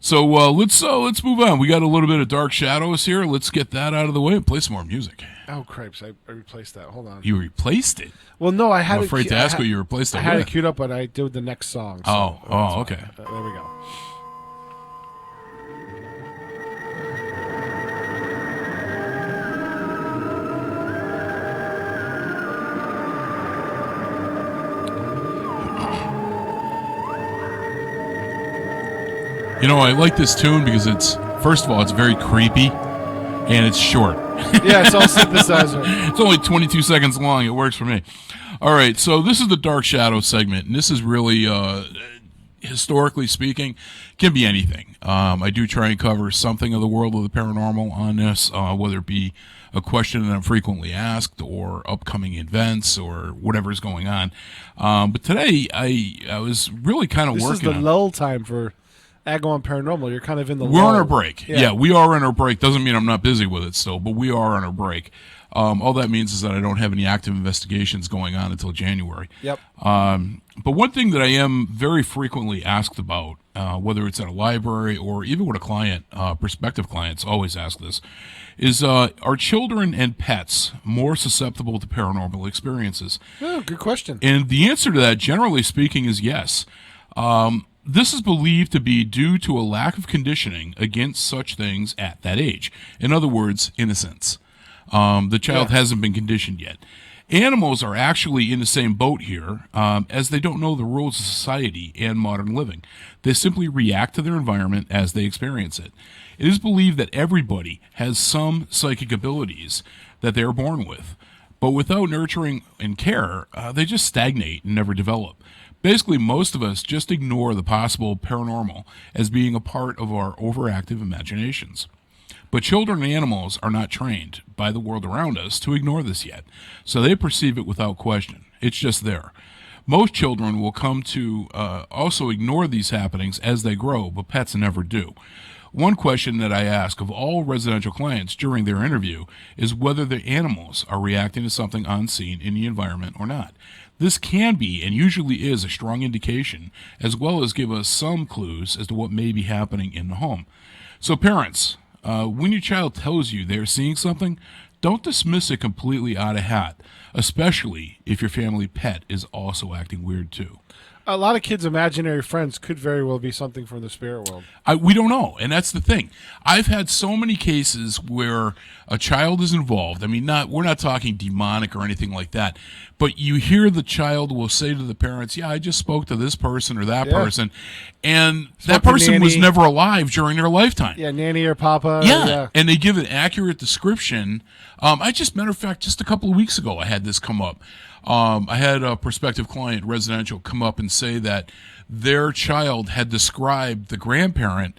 So let's move on. We got a little bit of Dark Shadows here. Let's get that out of the way and play some more music. Oh, cripes! I replaced that. Hold on. You replaced it? Well, no, I had. I'm afraid to ask what you replaced it I had with. it queued up, but I did the next song. So Okay. There we go. You know, I like this tune because it's, first of all, it's very creepy, and it's short. Yeah, it's all synthesizer. It's only 22 seconds long. It works for me. All right, so this is the Dark Shadow segment, and this is really, historically speaking, can be anything. I do try and cover something of the world of the paranormal on this, whether it be a question that I'm frequently asked or upcoming events or whatever's going on. But today, I was really kind of working. This is the lull time for Agawam Paranormal. You're kind of in the We're lull. on our break. Yeah, we are on our break. Doesn't mean I'm not busy with it still, but we are on our break. All that means is that I don't have any active investigations going on until January. Yep. But one thing that I am very frequently asked about, whether it's at a library or even with a client, prospective clients always ask this, is are children and pets more susceptible to paranormal experiences? Oh, good question. And the answer to that, generally speaking, is yes. This is believed to be due to a lack of conditioning against such things at that age. In other words, innocence. The child hasn't been conditioned yet. Animals are actually in the same boat here, as they don't know the rules of society and modern living. They simply react to their environment as they experience it. It is believed that everybody has some psychic abilities that they are born with, but without nurturing and care, they just stagnate and never develop. Basically, most of us just ignore the possible paranormal as being a part of our overactive imaginations. But children and animals are not trained by the world around us to ignore this yet, so they perceive it without question. It's just there. Most children will come to also ignore these happenings as they grow, but pets never do. One question that I ask of all residential clients during their interview is whether the animals are reacting to something unseen in the environment or not. This can be and usually is a strong indication, as well as give us some clues as to what may be happening in the home. So parents, when your child tells you they're seeing something, don't dismiss it completely out of hat, especially if your family pet is also acting weird too. A lot of kids' imaginary friends could very well be something from the spirit world. We don't know, and that's the thing. I've had so many cases where a child is involved. I mean, we're not talking demonic or anything like that, but you hear the child will say to the parents, yeah, I just spoke to this person or that person, and that person was never alive during their lifetime. Yeah, nanny or papa. Yeah, and they give an accurate description. Matter of fact, just a couple of weeks ago, I had this come up. I had a prospective client, residential, come up and say that their child had described the grandparent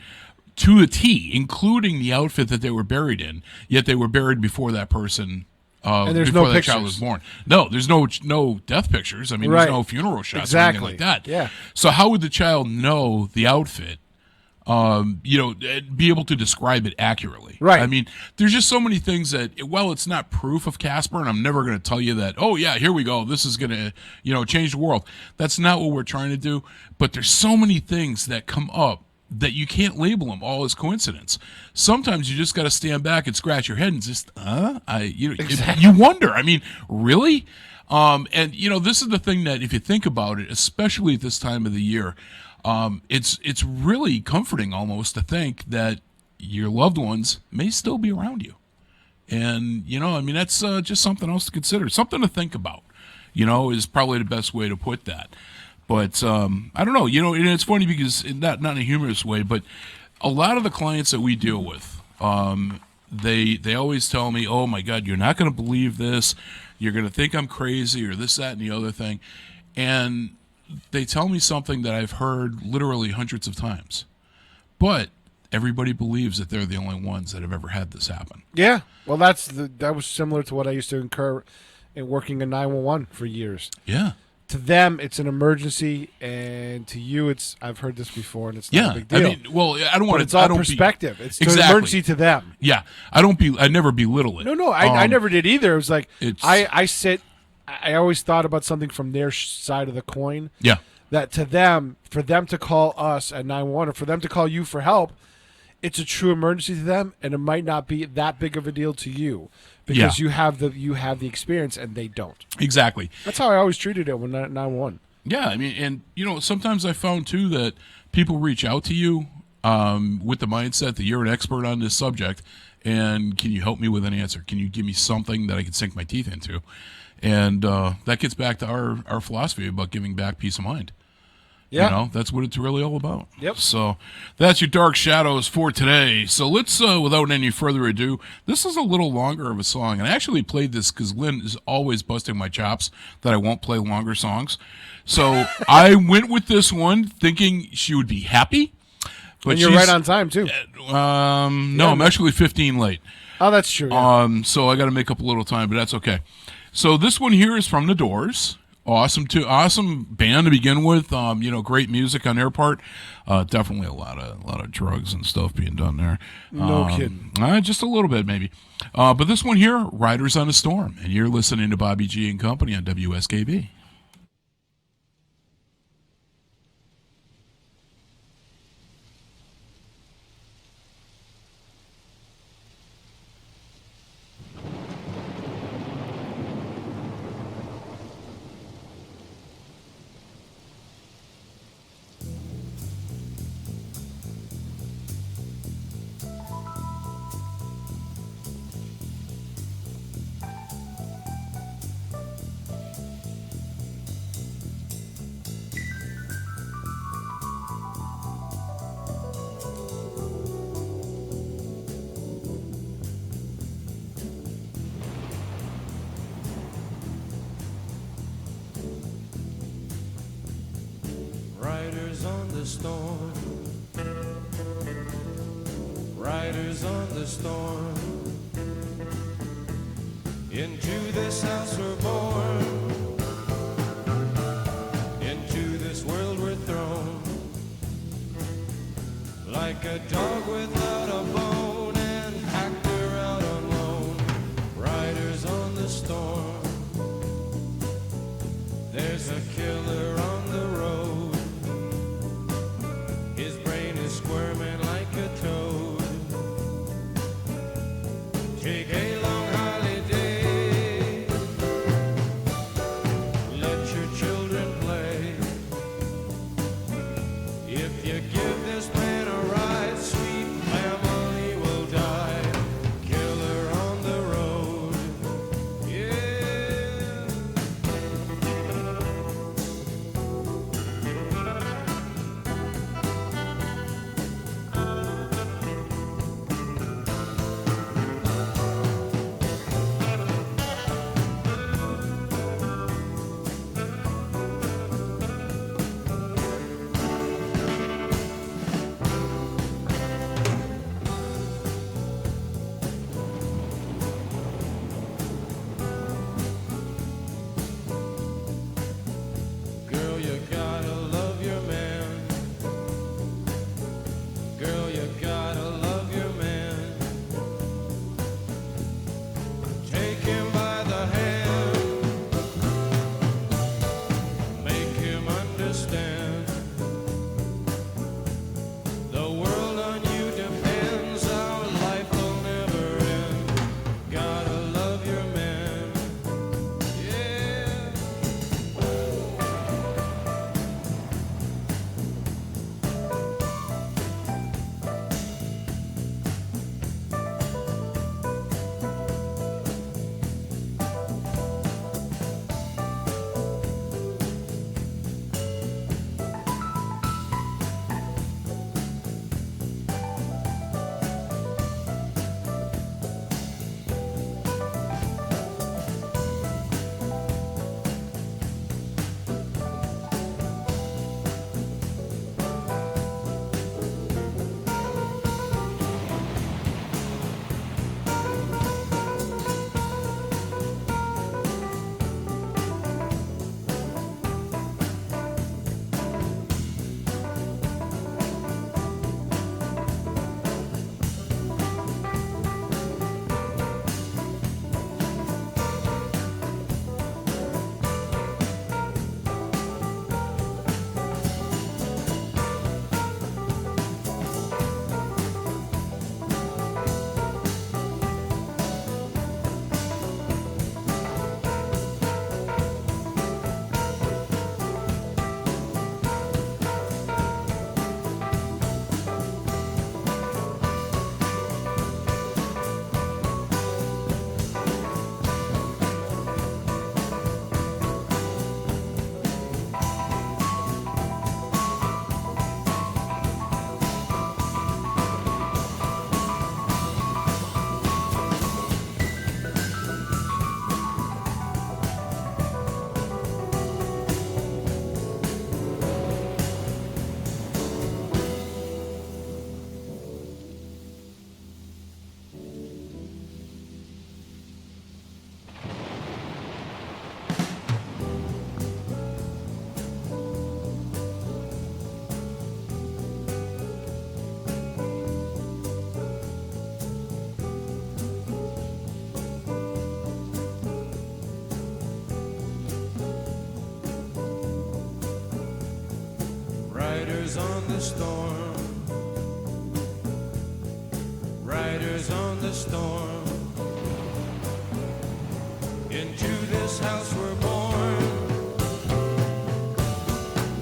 to a T, including the outfit that they were buried in, yet they were buried before that person, and there's before no that pictures. Child was born. No, there's no death pictures. I mean, there's no funeral shots or anything like that. Yeah. So how would the child know the outfit? Be able to describe it accurately. Right. I mean, there's just so many things that, well, it's not proof of Casper, and I'm never going to tell you that, oh, yeah, here we go. This is going to, change the world. That's not what we're trying to do. But there's so many things that come up that you can't label them all as coincidence. Sometimes you just got to stand back and scratch your head and just, you wonder. I mean, really? This is the thing that if you think about it, especially at this time of the year, it's really comforting almost to think that your loved ones may still be around you. And, that's just something else to consider, something to think about, is probably the best way to put that. But I don't know, and it's funny because not in a humorous way, but a lot of the clients that we deal with, they always tell me, oh my God, you're not going to believe this. You're going to think I'm crazy or this, that, and the other thing. And they tell me something that I've heard literally hundreds of times, but everybody believes that they're the only ones that have ever had this happen. Yeah, well, that was similar to what I used to incur in working in 911 for years. Yeah. To them, it's an emergency, and to you, I've heard this before, and it's not a big deal. I mean, well, I don't want to. It's all perspective. It's an exactly. emergency to them. Yeah, I never belittle it. No, I never did either. It was like I always thought about something from their side of the coin. Yeah. That to them, for them to call us at 911 or for them to call you for help, it's a true emergency to them, and it might not be that big of a deal to you because you have the experience and they don't. Exactly. That's how I always treated it when 911. Yeah, I mean, and sometimes I found too that people reach out to you with the mindset that you're an expert on this subject, and can you help me with an answer? Can you give me something that I can sink my teeth into? And that gets back to our philosophy about giving back peace of mind. Yeah. You know, that's what it's really all about. Yep. So that's your Dark Shadows for today. So let's, without any further ado, this is a little longer of a song. And I actually played this because Lynn is always busting my chops that I won't play longer songs. So I went with this one thinking she would be happy. But and you're right on time, too. No, I'm actually 15 late. Oh, that's true. Yeah. So I got to make up a little time, but that's okay. So this one here is from The Doors. Awesome band to begin with. Great music on their part. Definitely a lot of drugs and stuff being done there. No kidding. Just a little bit maybe. But this one here, Riders on a Storm, and you're listening to Bobby G and Company on WSKB. Riders on the storm, riders on the storm. Into this house we're born, into this world we're thrown, like a dog without a bone and packed her out on loan. Riders on the storm, there's a killer on the road. His brain is squirming like a toad. Take a long holiday. Let your children play. If you give this man a ride, sweet storm. Riders on the storm. Into this house we're born.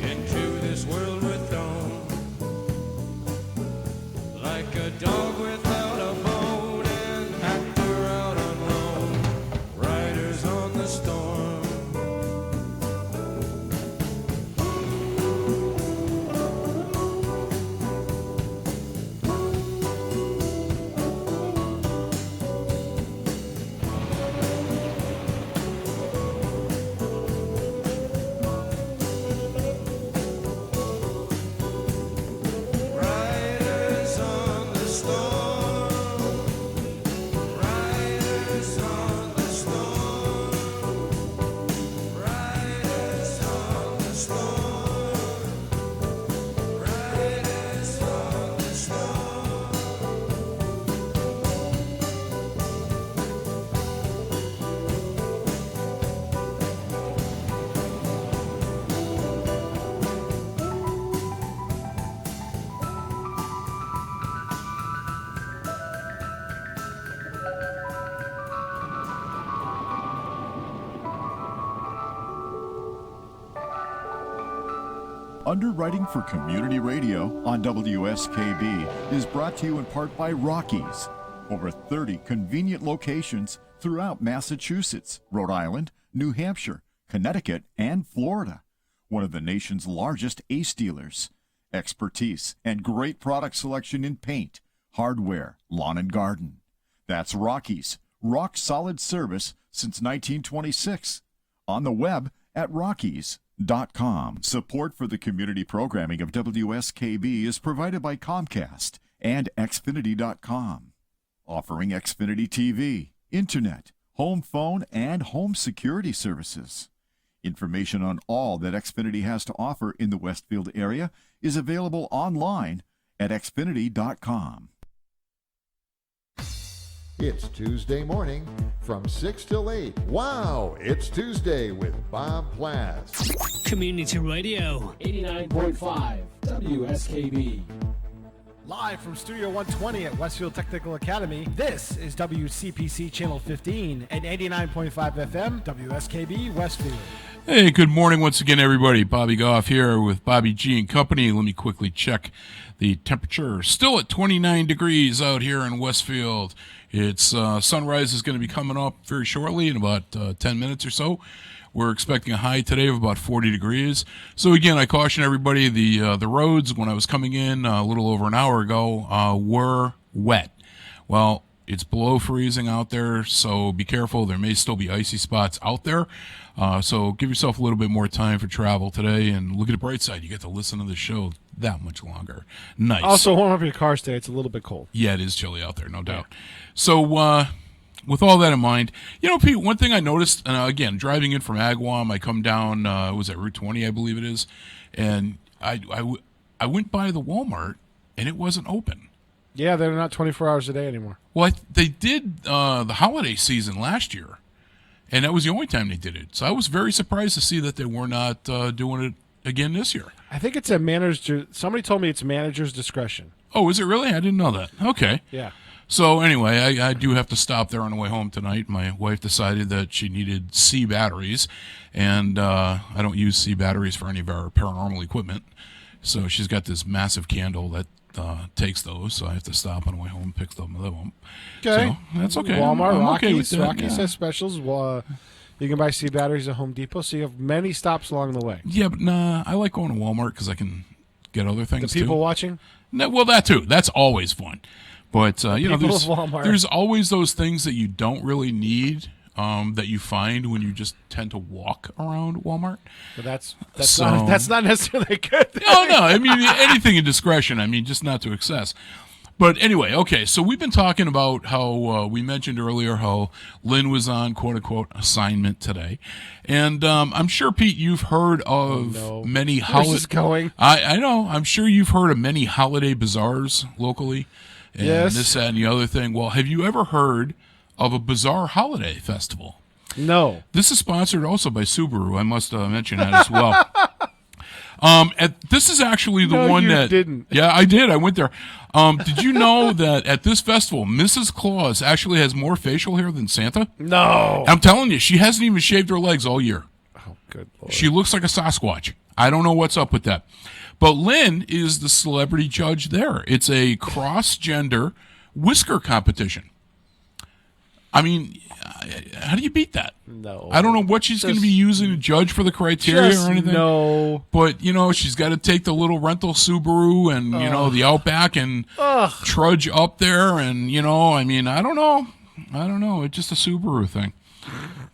Into this world we're thrown. Like a dog without a bone and actor out on loan. Riders on the storm. Riders on the storm. Riders on the storm. Riders on the storm. Riders on the storm. Underwriting for Community Radio on WSKB is brought to you in part by Rockies. Over 30 convenient locations throughout Massachusetts, Rhode Island, New Hampshire, Connecticut, and Florida. One of the nation's largest ACE dealers. Expertise and great product selection in paint, hardware, lawn and garden. That's Rockies. Rock solid service since 1926. On the web at Rockies.com. Support for the community programming of WSKB is provided by Comcast and Xfinity.com, offering Xfinity TV, Internet, home phone, and home security services. Information on all that Xfinity has to offer in the Westfield area is available online at Xfinity.com. It's Tuesday morning from 6 till 8. Wow, it's Tuesday with Bob Plass. Community Radio. 89.5 WSKB. Live from Studio 120 at Westfield Technical Academy, this is WCPC Channel 15 and 89.5 FM, WSKB Westfield. Hey, good morning once again, everybody. Bobby Goff here with Bobby G and Company. Let me quickly check the temperature. Still at 29 degrees out here in Westfield. It's sunrise is going to be coming up very shortly in about 10 minutes or so. We're expecting a high today of about 40 degrees. So again, I caution everybody, the roads when I was coming in a little over an hour ago were wet. Well, it's below freezing out there, so be careful. There may still be icy spots out there. So give yourself a little bit more time for travel today, and look at the bright side. You get to listen to the show that much longer. Nice. Also, warm up your car today. It's a little bit cold. Yeah, it is chilly out there, no doubt. So with all that in mind, you know, Pete, one thing I noticed, again, driving in from Agawam, I come down, was at Route 20, I believe it is, and I went by the Walmart, and it wasn't open. Yeah, they're not 24 hours a day anymore. Well, they did the holiday season last year, and that was the only time they did it. So I was very surprised to see that they were not doing it again this year. I think it's a manager. Somebody told me it's manager's discretion. Oh, is it really? I didn't know that. Okay. Yeah. So anyway, I do have to stop there on the way home tonight. My wife decided that she needed C batteries, and I don't use C batteries for any of our paranormal equipment. So she's got this massive candle that takes those, so I have to stop on the way home and pick them up. Okay. So that's okay. Walmart, I'm Rockies, okay with that, Rockies yeah. has specials. Well, you can buy C batteries at Home Depot, so you have many stops along the way. Yeah, but nah, I like going to Walmart because I can get other things The people too. watching? No, well, that too. That's always fun. But, you know, people of Walmart. there's always those things that you don't really need that you find when you just tend to walk around Walmart. But that's So- not necessarily a good thing. No, I mean, anything in discretion. I mean, just not to excess. But anyway, okay, so we've been talking about how we mentioned earlier how Lynn was on quote-unquote assignment today. And I'm sure, Pete, you've heard of many Where's this holidays. going? I know. I'm sure you've heard of many holiday bazaars locally. And Yes. this, that, and the other thing. Well, have you ever heard of a bizarre holiday festival? No. This is sponsored also by Subaru. I must mention that as well. This is actually the No, one you that didn't. Yeah, I did. I went there. Did you know that at this festival, Mrs. Claus actually has more facial hair than Santa? No. I'm telling you, she hasn't even shaved her legs all year. Oh, good Lord. She looks like a Sasquatch. I don't know what's up with that. But Lynn is the celebrity judge there. It's a cross-gender whisker competition. I mean, how do you beat that? No. I don't know what she's going to be using to judge for the criteria or anything. No. But, she's got to take the little rental Subaru and, the Outback and trudge up there. And, I don't know. It's just a Subaru thing.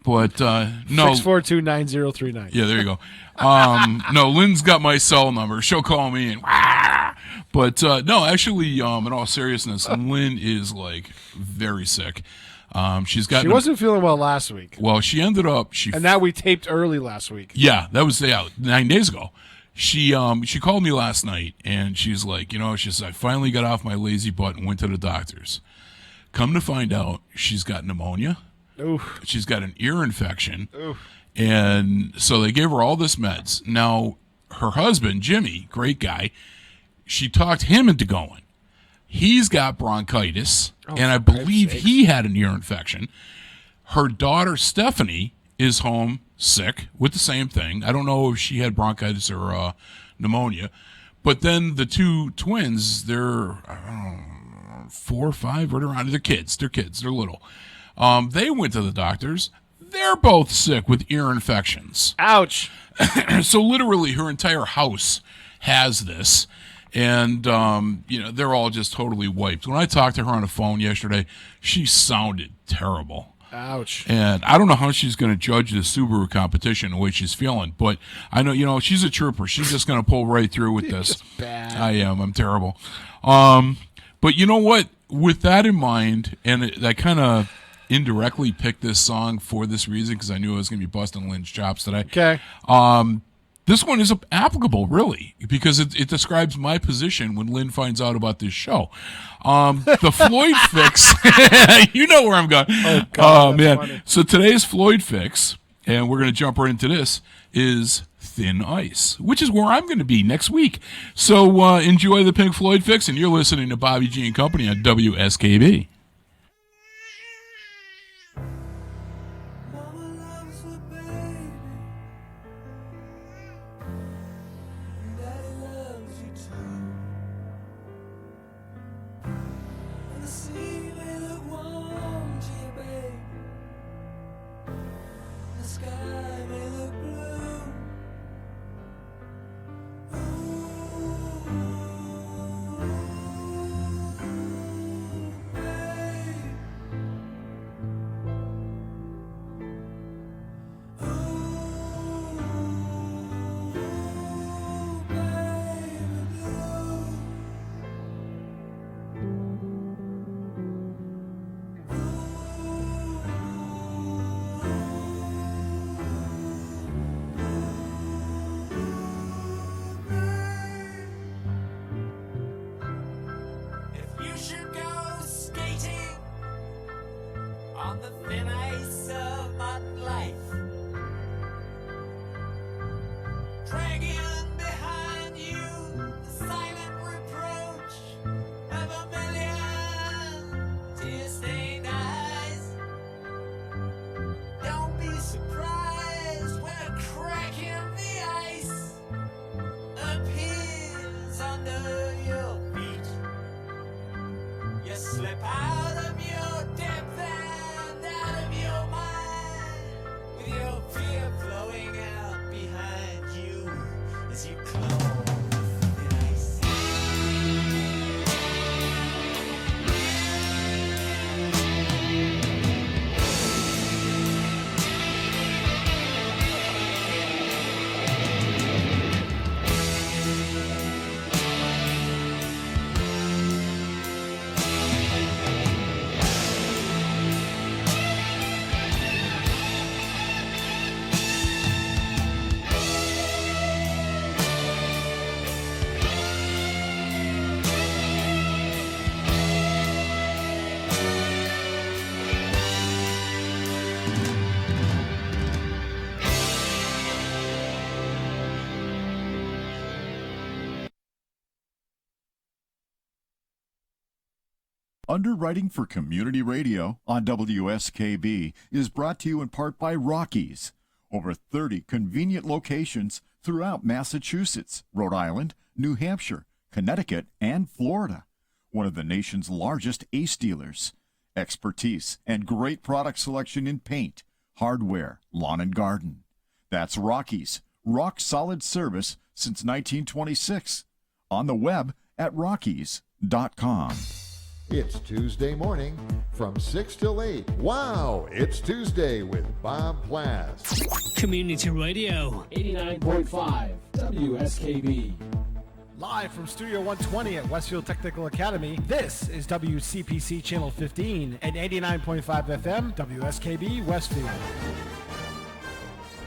But, no. 642-9039. Yeah, there you go. No, Lynn's got my cell number. She'll call me and but no, actually, in all seriousness, Lynn is like very sick. She wasn't feeling well last week. Well, she ended up and that we taped early last week. Yeah, that was 9 days ago. She called me last night and she's like, she says, I finally got off my lazy butt and went to the doctors. Come to find out, she's got pneumonia. Oof. She's got an ear infection. Oof. And so they gave her all this meds. Now, her husband, Jimmy, great guy, she talked him into going. He's got bronchitis, and I believe he had an ear infection. Her daughter, Stephanie, is home sick with the same thing. I don't know if she had bronchitis or pneumonia. But then the two twins, they're 4 or 5, right around. They're kids. They're little. They went to the doctors. They're both sick with ear infections. Ouch. So literally her entire house has this. And, they're all just totally wiped. When I talked to her on the phone yesterday, she sounded terrible. Ouch. And I don't know how she's going to judge the Subaru competition the way she's feeling. But I know, she's a trooper. She's just going to pull right through with this. Just bad. I am. I'm terrible. But you know what? With that in mind, and I kind of indirectly picked this song for this reason because I knew I was going to be busting Lynn's chops today. Okay. This one is applicable, really, because it describes my position when Lynn finds out about this show. The Floyd Fix, you know where I'm going. Oh, God, man. funny. So today's Floyd Fix, and we're going to jump right into this, is Thin Ice, which is where I'm going to be next week. So enjoy the Pink Floyd Fix, and you're listening to Bobby G and Company on WSKB. Underwriting for Community Radio on WSKB is brought to you in part by Rockies. Over 30 convenient locations throughout Massachusetts, Rhode Island, New Hampshire, Connecticut, and Florida. One of the nation's largest ACE dealers. Expertise and great product selection in paint, hardware, lawn and garden. That's Rockies. Rock solid service since 1926. On the web at rockies.com. It's Tuesday morning from 6 till 8. Wow, it's Tuesday with Bob Plass. Community Radio. 89.5 WSKB. Live from Studio 120 at Westfield Technical Academy, this is WCPC Channel 15 and 89.5 FM, WSKB Westfield.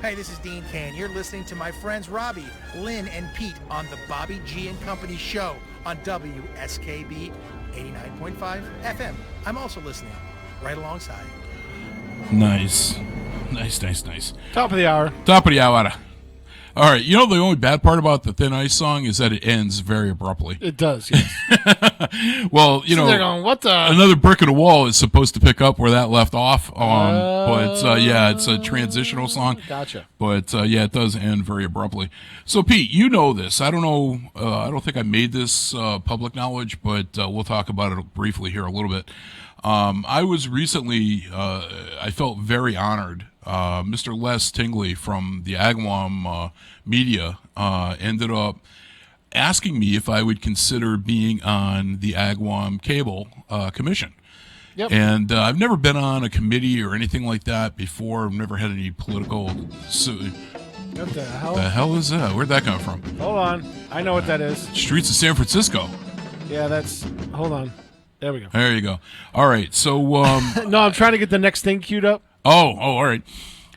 Hey, this is Dean Can. You're listening to my friends Robbie, Lynn, and Pete on the Bobby G and Company show on WSKB 89.5 FM. I'm also listening right alongside. Nice. Top of the hour. Top of the hour. All right, you know the only bad part about the Thin Ice song is that it ends very abruptly. It does, yes. Well, you know, they're going, what the? Another Brick in the Wall is supposed to pick up where that left off. But yeah, it's a transitional song. Gotcha. But yeah, it does end very abruptly. So Pete, you know this. I don't know. I don't think I made this public knowledge, but we'll talk about it briefly here a little bit. I was recently. I felt very honored. Mr. Les Tingley from the Agawam media ended up asking me if I would consider being on the Agawam Cable Commission. Yep. And I've never been on a committee or anything like that before. I've never had any political... What the hell? The hell is that? Where'd that come from? Hold on. I know what that is. Streets of San Francisco. Yeah, that's... Hold on. There we go. There you go. All right, so... No, I'm trying to get the next thing queued up. Oh, all right.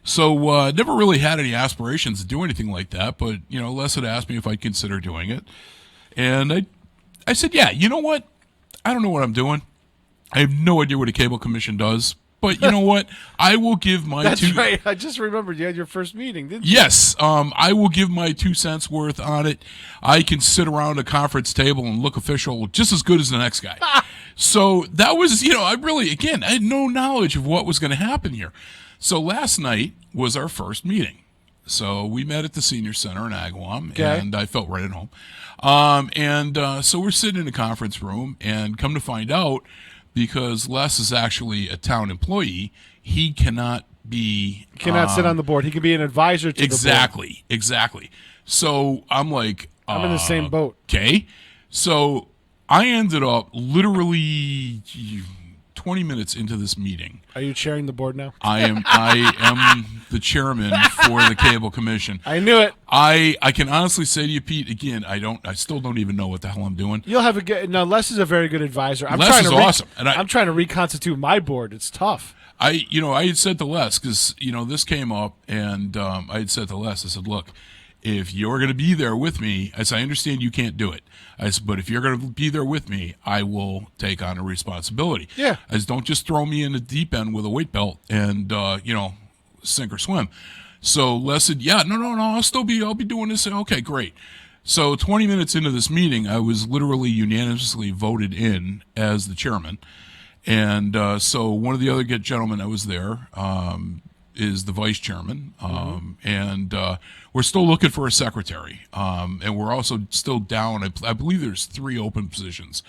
So never really had any aspirations to do anything like that, but, you know, Les had asked me if I'd consider doing it. And I said, yeah, you know what? I don't know what I'm doing. I have no idea what a cable commission does. But you know what? I will give my That's right. I just remembered you had your first meeting, didn't you? Yes. I will give my 2 cents worth on it. I can sit around a conference table and look official just as good as the next guy. So that was, you know, I had no knowledge of what was going to happen here. So last night was our first meeting. So we met at the Senior Center in Agawam, and I felt right at home. So we're sitting in a conference room, and come to find out, because Les is actually a town employee, he cannot sit on the board. He can be an advisor to the board. Exactly. So I'm like... I'm in the same boat. Okay. So I ended up literally 20 minutes into this meeting. Are you chairing the board now? I am the chairman for the Cable Commission. I knew it. I can honestly say to you, Pete, again, I still don't even know what the hell I'm doing. You'll have Les is a very good advisor. Les is awesome. And I'm trying to reconstitute my board. It's tough. I had said to Les, because, this came up, and I had said to Les, I said, look, if you're going to be there with me, I understand you can't do it. But if you're going to be there with me, I will take on a responsibility. Yeah. Don't just throw me in the deep end with a weight belt and, sink or swim. So Les said, yeah, no, I'll be doing this. Okay, great. So 20 minutes into this meeting, I was literally unanimously voted in as the chairman. And so one of the other gentlemen that was there is the vice chairman. And we're still looking for a secretary. And we're also still down. I believe there's 3 open positions.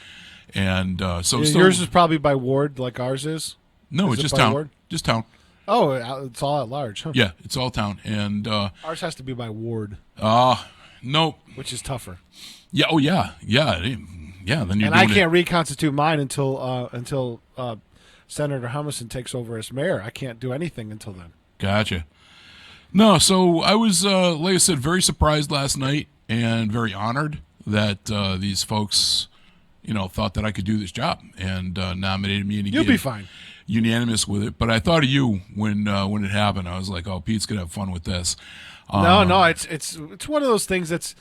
And so yours is probably by ward like ours is? No, it's just town. Ward? Just town. Oh, it's all at large, huh? Yeah, it's all town. And ours has to be by ward. Nope. Which is tougher. Yeah. Oh, yeah. Yeah. Yeah. Then I can't reconstitute mine until Senator Humison takes over as mayor. I can't do anything until then. Gotcha. No, so I was, like I said, very surprised last night and very honored that these folks, thought that I could do this job and nominated me. And you'll be fine. Unanimous with it, but I thought of you when it happened. I was like, "Oh, Pete's gonna have fun with this." No, it's one of those things that's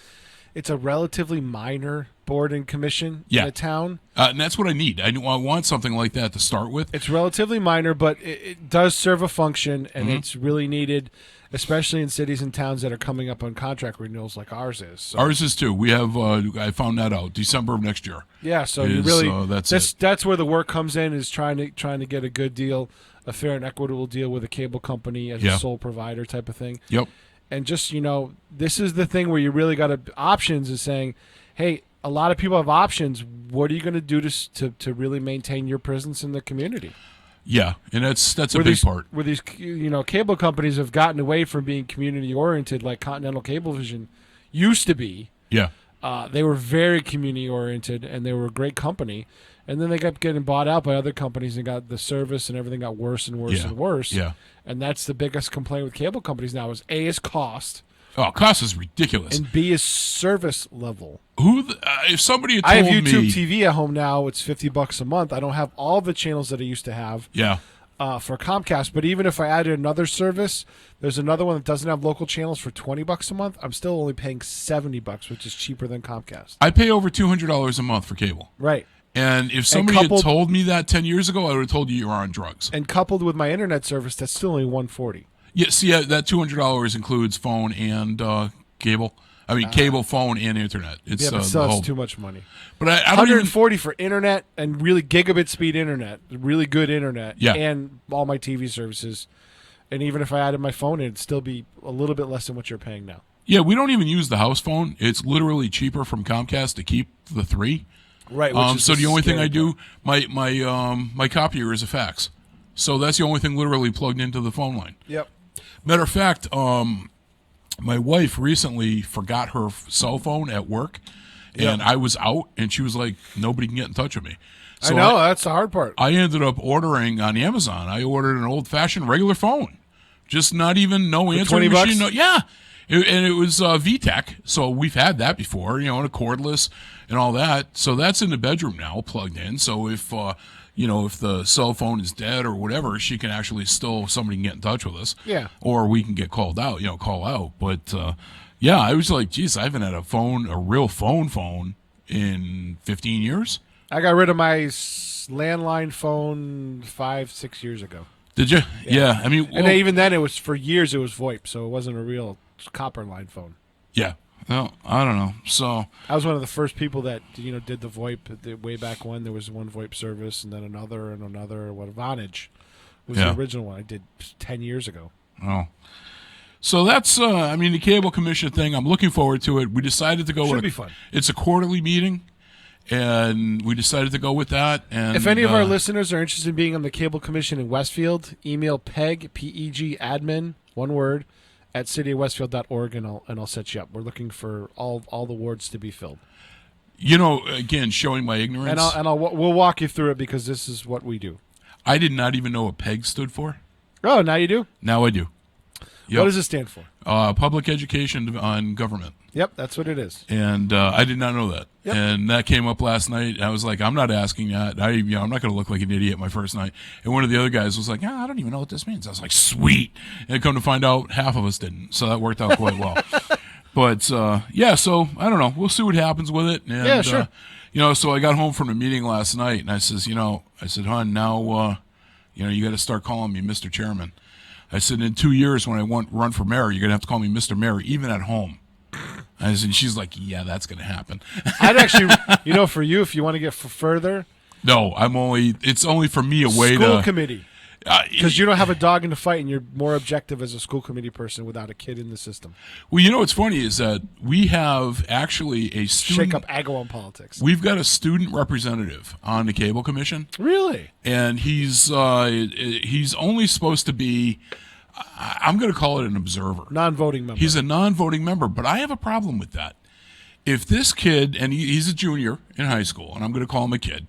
it's a relatively minor board and commission Yeah. in a town. And that's what I need. I want something like that to start with. It's relatively minor, but it does serve a function, and Mm-hmm. it's really needed, especially in cities and towns that are coming up on contract renewals like ours is. So, Ours is too. We have. I found that out December of next year. yeah, so you is, really that's where the work comes in, is trying to get a good deal, a fair and equitable deal with a cable company as Yeah. a sole provider type of thing. Yep. And just, this is the thing where you really got options, is saying, hey, a lot of people have options. What are you going to do to really maintain your presence in the community? Yeah, and that's a big part. Where these cable companies have gotten away from being community oriented, like Continental Cablevision used to be. Yeah. They were very community oriented, and they were a great company. And then they kept getting bought out by other companies, and got the service and everything got worse and worse Yeah. and worse. Yeah. And that's the biggest complaint with cable companies now is A, is cost, Oh, cost is ridiculous. and B, is service level. If somebody had I told have YouTube me, TV at home now. It's $50 a month. I don't have all the channels that I used to have. yeah, For Comcast, but even if I added another service, there's another one that doesn't have local channels for $20 a month. I'm still only paying $70, which is cheaper than Comcast. I pay over $200 a month for cable. Right. And if somebody coupled- had told me that 10 years ago, I would have told you you were on drugs. And coupled with my internet service, that's still only $140. Yeah, see, that $200 includes phone and cable. I mean, cable, phone, and internet. It's Yeah, but the still, whole. it's too much money. But I don't even. $140 for internet and really gigabit speed internet, really good internet, Yeah. and all my TV services. And even if I added my phone in, it'd still be a little bit less than what you're paying now. Yeah, we don't even use the house phone. It's literally cheaper from Comcast to keep the 3. Right. So the only thing I do, my copier is a fax. So that's the only thing literally plugged into the phone line. Yep. Matter of fact, my wife recently forgot her cell phone at work, and I was out, and she was like, nobody can get in touch with me. So I know, that's the hard part. I ended up ordering on Amazon. I ordered an old-fashioned regular phone, just not even no answering $20? machine. No, yeah. And it was VTech, so we've had that before, and a cordless and all that. So that's in the bedroom now, plugged in. So if if the cell phone is dead or whatever, she can actually somebody can get in touch with us. Yeah. Or we can get called out, call out. But yeah, I was like, geez, I haven't had a real phone in 15 years. I got rid of my landline phone 5-6 years ago. Did you? Yeah. I mean, And even then, it was for years. It was VoIP, so it wasn't a real copper line phone. yeah. Well, I don't know. So I was one of the first people that did the VoIP way back when. There was one VoIP service, and then another, and another. What Vonage was Yeah. the original one I did 10 years ago. Oh. So that's, the Cable Commission thing. I'm looking forward to it. We decided to go Should with be fun. It's a quarterly meeting, and we decided to go with that. And If any of our listeners are interested in being on the Cable Commission in Westfield, email PEG, P-E-G, admin, one word, at cityofwestfield.org, and I'll set you up. We're looking for all the wards to be filled. Again, showing my ignorance. We'll walk you through it because this is what we do. I did not even know what PEG stood for. Oh, now you do? Now I do. Yep. What does it stand for? Public Education on Government. Yep, that's what it is. And I did not know that. Yep. And that came up last night. And I was like, I'm not asking that. I'm not going to look like an idiot my first night. And one of the other guys was like, I don't even know what this means. I was like, sweet. And come to find out, half of us didn't. So that worked out quite well. But, yeah, so I don't know. We'll see what happens with it. And, yeah, sure. So I got home from the meeting last night, and I says, hon, now, you got to start calling me Mr. Chairman. I said, in 2 years when I run for mayor, you're going to have to call me Mr. Mayor, even at home. And she's like, yeah, that's going to happen. I'd actually, for you, if you want to get further. No, it's only for me a way to. School committee. Because you don't have a dog in the fight, and you're more objective as a school committee person without a kid in the system. Well, what's funny is that we have actually a student. Shake up Agawam politics. We've got a student representative on the Cable Commission. Really? And he's only supposed to be, I'm going to call it an observer. Non-voting member. He's a non-voting member, but I have a problem with that. If this kid, and he's a junior in high school, and I'm going to call him a kid,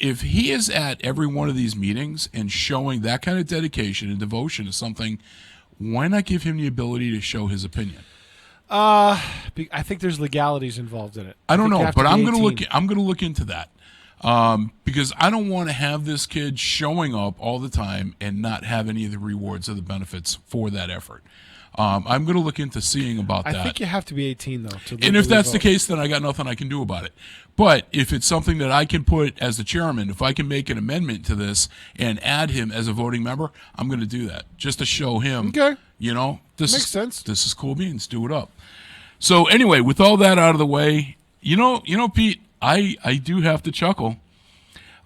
if he is at every one of these meetings and showing that kind of dedication and devotion to something, why not give him the ability to show his opinion? I think there's legalities involved in it. I don't know, but I'm going to 18. look into that. Because I don't want to have this kid showing up all the time and not have any of the rewards or the benefits for that effort. I'm going to look into seeing about that. I think you have to be 18, though. And if that's the case, then I got nothing I can do about it. But if it's something that I can put as the chairman, if I can make an amendment to this and add him as a voting member, I'm going to do that just to show him, this makes sense. This is cool beans. Do it up. So anyway, with all that out of the way, Pete, I do have to chuckle.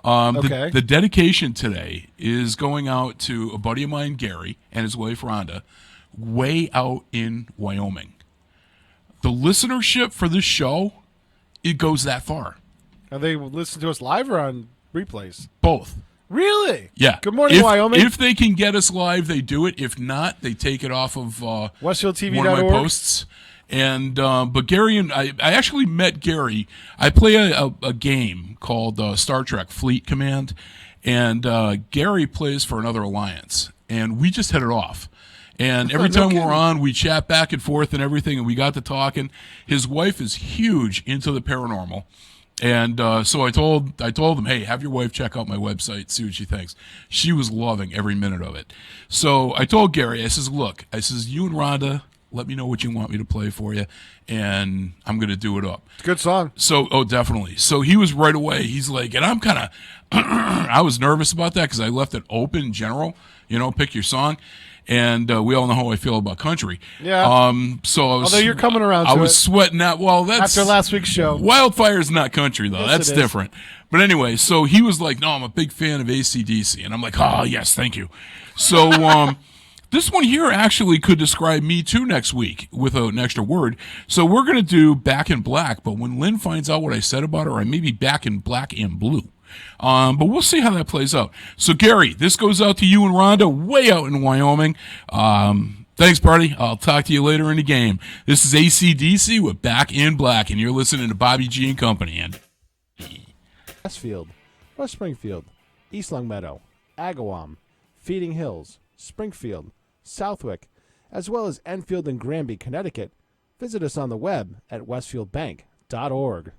The dedication today is going out to a buddy of mine, Gary, and his wife, Rhonda, way out in Wyoming. The listenership for this show, it goes that far. Are they listen to us live or on replays? Both. Really? Yeah. Good morning, Wyoming. If they can get us live, they do it. If not, they take it off of WestfieldTV.org. one of my posts. And but Gary and I actually met Gary. I play a game called Star Trek Fleet Command, and Gary plays for another alliance, and we just hit it off. And every time we're on, we chat back and forth and everything, and we got to talking. His wife is huge into the paranormal. And so I told them, hey, have your wife check out my website, see what she thinks. She was loving every minute of it. So I told Gary, I says, look, you and Rhonda, let me know what you want me to play for you, and I'm going to do it up. It's a good song. So, definitely. So he was right away. He's like, and I'm kind of, I was nervous about that because I left it open in general, pick your song. And we all know how I feel about country. Yeah. So I was. Although you're coming around to I was sweating that. Well, that's after last week's show. Wildfire's not country though. Yes, That's it is. different. But anyway, so he was like, "No, I'm a big fan of AC/DC," and I'm like, "Oh yes, thank you." So this one here actually could describe me too next week with an extra word. So we're gonna do Back in Black, but when Lynn finds out what I said about her, I may be Back in Black and Blue. But we'll see how that plays out. So, Gary, this goes out to you and Rhonda way out in Wyoming. Thanks, buddy. I'll talk to you later in the game. This is AC/DC with Back in Black, and you're listening to Bobby G and Company. And Westfield, West Springfield, East Longmeadow, Agawam, Feeding Hills, Springfield, Southwick, as well as Enfield and Granby, Connecticut. Visit us on the web at westfieldbank.org.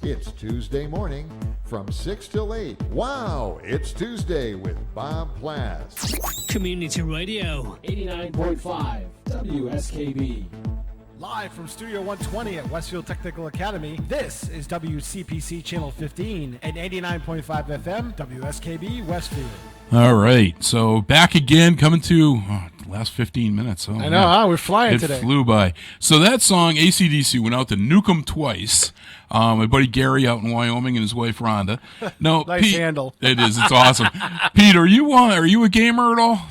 It's Tuesday morning from 6 till 8. Wow, it's Tuesday with Bob Plass. Community Radio. 89.5 WSKB. Live from Studio 120 at Westfield Technical Academy, this is WCPC Channel 15 and 89.5 FM, WSKB Westfield. all right, so back again, coming to the last 15 minutes. Oh, I know, man. we're flying today. It flew by. So that song, AC/DC, went out to Newcomb twice. My buddy Gary out in Wyoming and his wife Rhonda. No, Nice Pete, handle. It is. It's awesome. Pete, are you a gamer at all?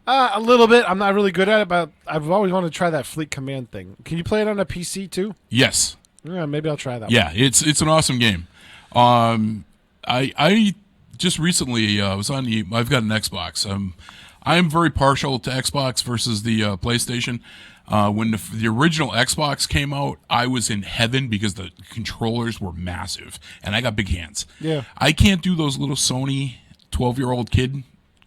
A little bit. I'm not really good at it, but I've always wanted to try that Fleet Command thing. Can you play it on a PC too? Yes. Yeah, maybe I'll try that. Yeah, it's an awesome game. I just recently was on I've got an Xbox. I'm very partial to Xbox versus the PlayStation. When the original Xbox came out, I was in heaven because the controllers were massive, and I got big hands. Yeah. I can't do those little Sony 12-year-old kid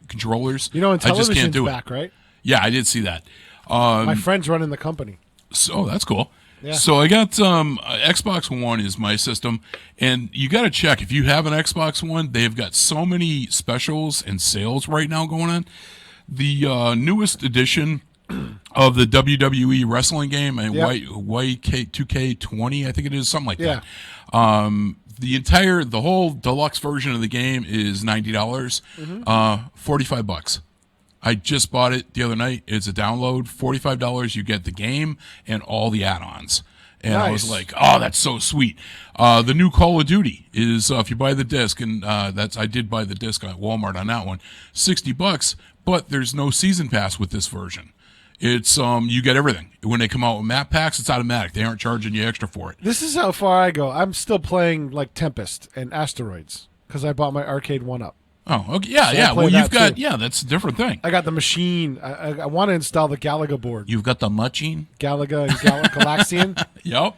controllers. And I just can't television's do back, it. right? Yeah, I did see that. My friend's running the company. So that's cool. Yeah. So I got Xbox One is my system, and you got to check if you have an Xbox One. They've got so many specials and sales right now going on. The newest edition of the WWE wrestling game, YK2K20, I think it is, something like that. The whole deluxe version of the game is $90, $45. I just bought it the other night. It's a download, $45. You get the game and all the add-ons. And I was like, oh, that's so sweet. The new Call of Duty is, if you buy the disc, and I did buy the disc at Walmart on that one, $60, but there's no season pass with this version. It's you get everything. When they come out with map packs, it's automatic. They aren't charging you extra for it. This is how far I go. I'm still playing like Tempest and Asteroids because I bought my arcade one up. Oh, okay. Yeah, So yeah. I play Well, you've that got, too. that's a different thing. I got the machine. I want to install the Galaga board. You've got the machine? Galaga and Galaxian. Yep.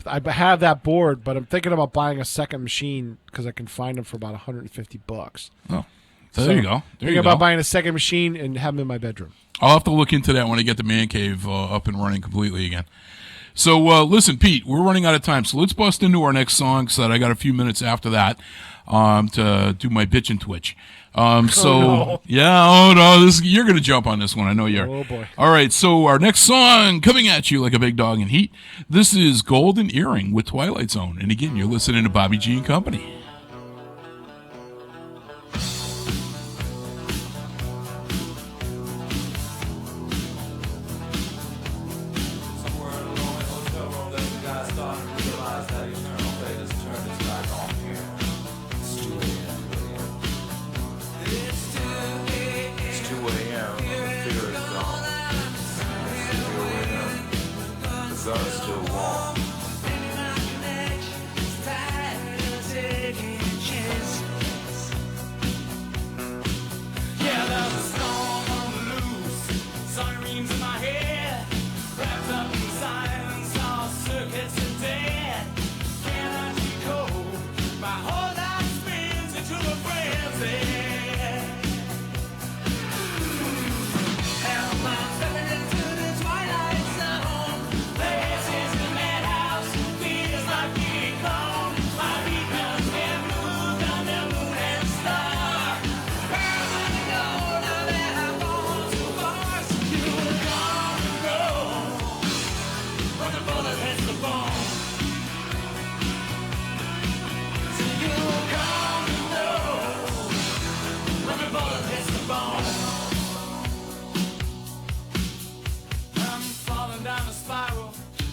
I have that board, but I'm thinking about buying a second machine because I can find them for about $150. Oh, so there you go. There Thinking you go. about buying a second machine and have them in my bedroom. I'll have to look into that when I get the man cave up and running completely again. So listen, Pete, we're running out of time, so let's bust into our next song so that I got a few minutes after that to do my bitch and twitch. No. Yeah, oh no, you're going to jump on this one. I know you're. Oh, boy. All right, so our next song coming at you like a big dog in heat. This is Golden Earring with Twilight Zone. And again, you're listening to Bobby G and Company.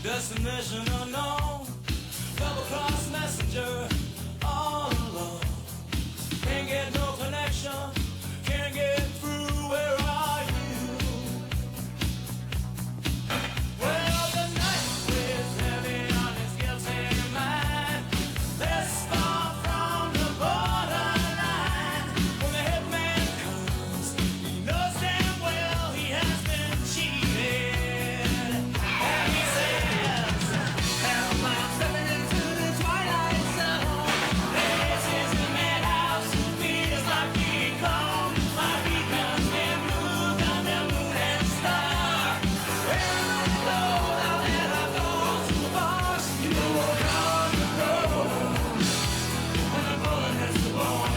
Destination unknown, double cross messenger, all alone. Can't get no connection, can't get through. Where are you? Well, the night weighs heavy on his guilty mind. This far from the borderline. When the hitman comes, he knows damn well he has been cheated. And he says, "Help, I'm stepping into the twilight zone. This is the madhouse, feels like being gone. My beacon's been moved on the moon and star. Everybody know now that I've gone too far. You will come to know when the bullet hits the bone.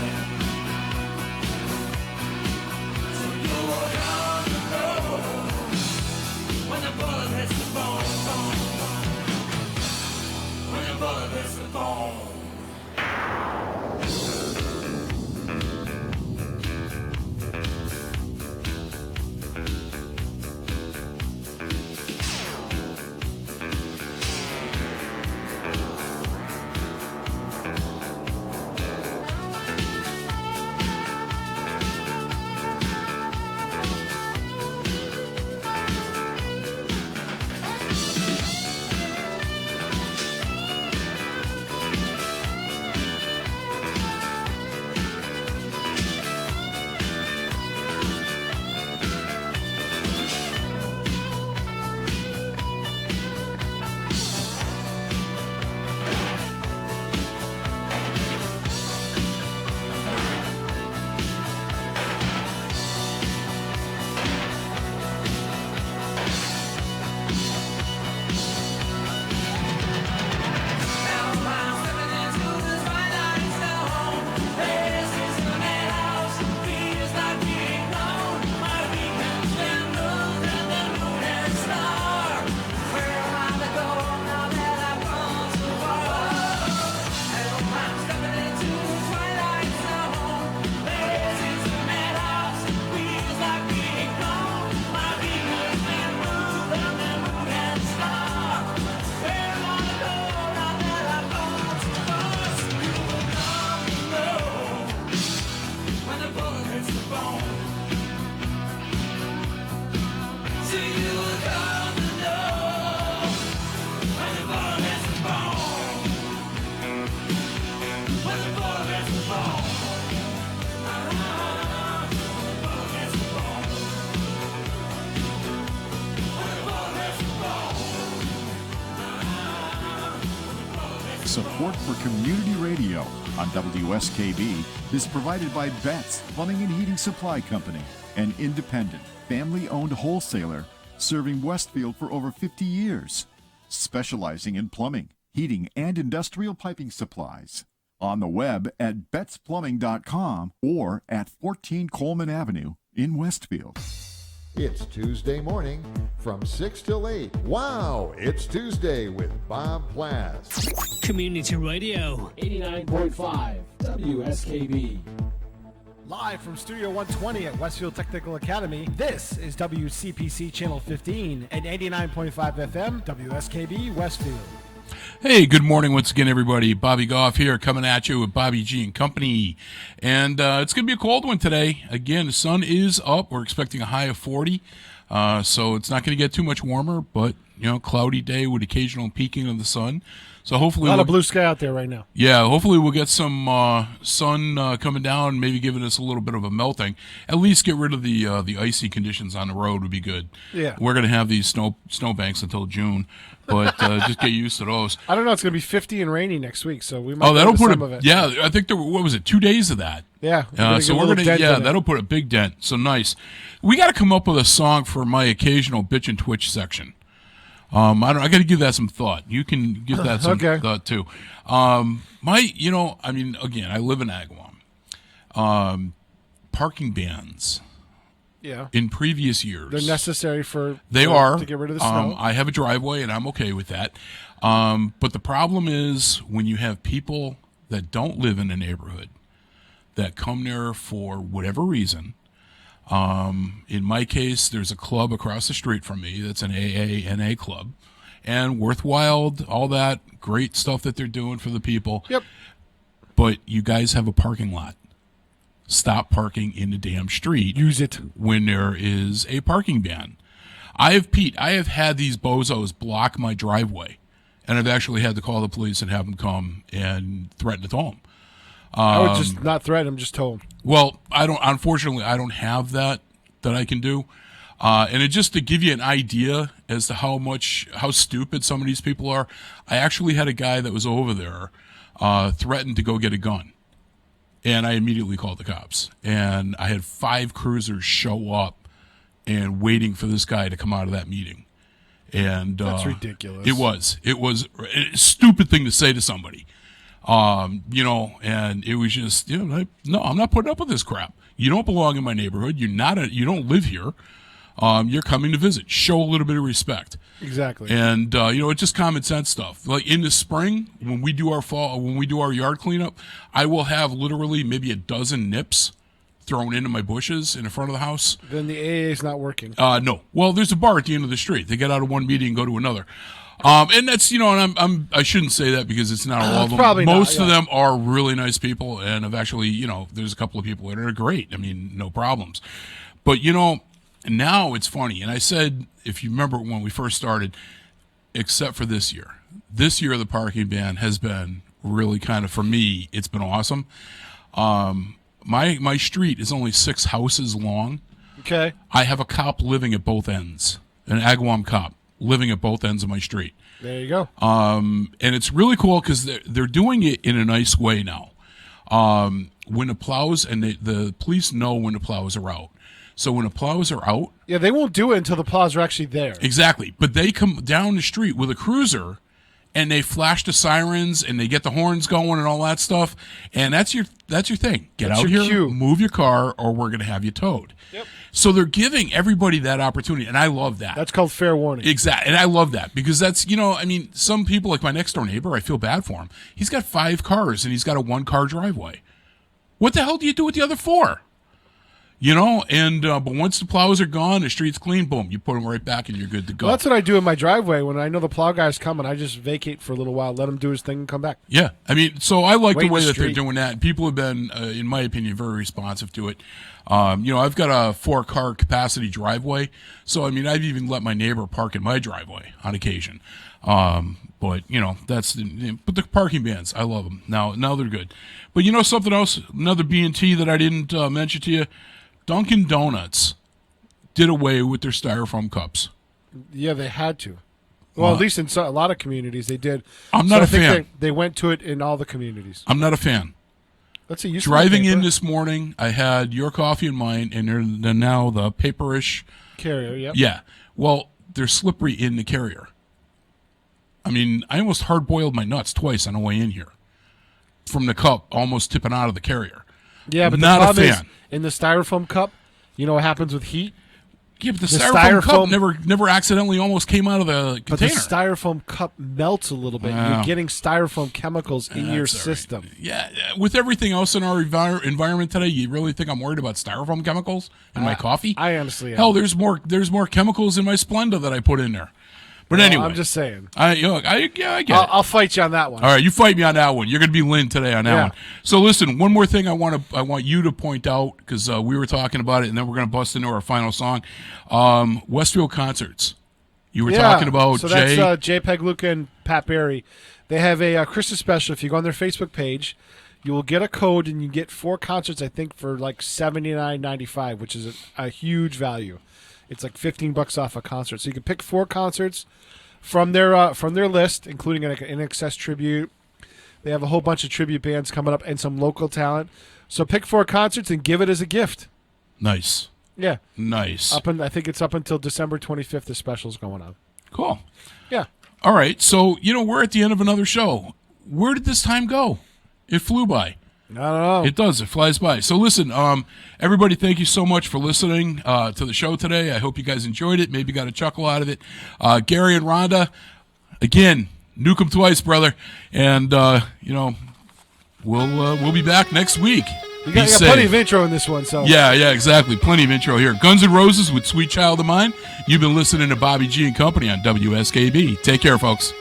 So you will come to know when the bullet hits the bone. When the bullet hits the bone." Support for community radio on WSKB is provided by Betts Plumbing and Heating Supply Company, an independent, family-owned wholesaler serving Westfield for over 50 years. specializing in plumbing, heating, and industrial piping supplies. On the web at betsplumbing.com or at 14 Coleman Avenue in Westfield. It's Tuesday morning from 6 till 8. Wow, it's Tuesday with Bob Plass. Community Radio. 89.5 WSKB. Live from Studio 120 at Westfield Technical Academy, this is WCPC Channel 15 and 89.5 FM, WSKB Westfield. Hey, good morning once again, everybody. Bobby Goff here, coming at you with Bobby G and Company. And it's going to be a cold one today. Again, the sun is up. We're expecting a high of 40. So it's not going to get too much warmer, but, cloudy day with occasional peeking of the sun. So hopefully a lot of blue sky out there right now. Yeah, hopefully we'll get some sun coming down, maybe giving us a little bit of a melting. At least get rid of the icy conditions on the road would be good. Yeah. We're going to have these snow banks until June, but just get used to those. I don't know. It's going to be 50 and rainy next week, so we might that'll put some of it. Yeah, I think what was it, 2 days of that? Yeah. So we're going to, that'll put a big dent. So nice. We got to come up with a song for my occasional bitch and twitch section. I got to give that some thought. You can give that some thought too. Again, I live in Agawam. Parking bans. Yeah. In previous years, they're necessary to get rid of the snow. I have a driveway and I'm okay with that. But the problem is when you have people that don't live in a neighborhood that come there for whatever reason. In my case, there's a club across the street from me that's an AA club, and worthwhile, all that great stuff that they're doing for the people. Yep. But you guys have a parking lot. Stop parking in the damn street. Use it when there is a parking ban. I have had these bozos block my driveway, and I've actually had to call the police and have them come and threaten to tow them. I would just not threaten him, just tow him. Well, unfortunately, I don't have that I can do. And it just to give you an idea as to how stupid some of these people are, I actually had a guy that was over there threatened to go get a gun. And I immediately called the cops. And I had 5 cruisers show up and waiting for this guy to come out of that meeting. And that's ridiculous. It was a stupid thing to say to somebody. And it was just, no, I'm not putting up with this crap. You don't belong in my neighborhood. You don't live here. You're coming to visit. Show a little bit of respect. Exactly. And, it's just common sense stuff. Like in the spring, when we do our yard cleanup, I will have literally maybe a dozen nips thrown into my bushes in the front of the house. Then the AA is not working. No. Well, there's a bar at the end of the street. They get out of one meeting and go to another. And that's, and I shouldn't say that because it's not all of them. Probably Most not, of them are really nice people, and I've actually, there's a couple of people that are great. I mean, no problems. But, now it's funny. And I said, if you remember when we first started, except for this year, the parking ban has been really kind of, for me, it's been awesome. My street is only 6 houses long. Okay. I have a cop living at both ends, an Agawam cop living at both ends of my street. There you go. And it's really cool because they're doing it in a nice way now. When the plows, and the police know when the plows are out. So when the plows are out. Yeah, they won't do it until the plows are actually there. Exactly. But they come down the street with a cruiser and they flash the sirens and they get the horns going and all that stuff. And that's your thing. Get out here, cue. Move your car, or we're going to have you towed. Yep. So they're giving everybody that opportunity, and I love that. That's called fair warning. Exactly, and I love that because that's, some people, like my next-door neighbor, I feel bad for him. He's got 5 cars, and he's got a 1-car driveway. What the hell do you do with the other 4? But once the plows are gone, the street's clean, boom, you put them right back and you're good to go. Well, that's what I do in my driveway. When I know the plow guy's coming, I just vacate for a little while, let him do his thing and come back. Yeah. So I like the way that street. they're doing that. People have been, in my opinion, very responsive to it. I've got a 4-car capacity driveway. So, I've even let my neighbor park in my driveway on occasion. But the parking bans, I love them. Now they're good. But something else, another B&T that I didn't mention to you, Dunkin' Donuts did away with their styrofoam cups. Yeah, they had to. Well, at least in a lot of communities they did. I'm not a fan. They went to it in all the communities. I'm not a fan. Let's see. Driving in this morning, I had your coffee and mine, and they're now the paperish carrier. Yep. Yeah. Well, they're slippery in the carrier. I mean, I almost hard-boiled my nuts twice on the way in here from the cup, almost tipping out of the carrier. Yeah, but not the problem a fan. is, in the styrofoam cup, you know what happens with heat? Yeah, but the styrofoam cup never accidentally almost came out of the But the container. styrofoam cup melts a little bit. Wow. You're getting styrofoam chemicals in your That's all right. system. Yeah, with everything else in our environment today, you really think I'm worried about styrofoam chemicals in my coffee? I honestly am. Hell, there's more chemicals in my Splenda that I put in there. But anyway, I'm just saying. I get it. I'll fight you on that one. All right, you fight me on that one. You're going to be Lynn today on that Yeah. one. So listen, one more thing I want you to point out, because we were talking about it, and then we're going to bust into our final song. Westfield Concerts. You were talking about so Jay. that's JPEG Luca and Pat Barry. They have a Christmas special. If you go on their Facebook page, you will get a code, and you get 4 concerts, I think, for like $79.95, which is a huge value. It's like $15 off a concert. So you can pick 4 concerts from their list, including an NXS tribute. They have a whole bunch of tribute bands coming up and some local talent. So pick 4 concerts and give it as a gift. Nice. Yeah. Nice. I think it's up until December 25th. The special's going on. Cool. Yeah. All right. So, we're at the end of another show. Where did this time go? It flew by. I don't know. It does. It flies by. So listen, everybody, thank you so much for listening to the show today. I hope you guys enjoyed it. Maybe got a chuckle out of it. Gary and Rhonda, again, nuke 'em twice, brother. And we'll be back next week. We got plenty of intro in this one. So yeah, exactly. Plenty of intro here. Guns N' Roses with Sweet Child of Mine. You've been listening to Bobby G and Company on WSKB. Take care, folks.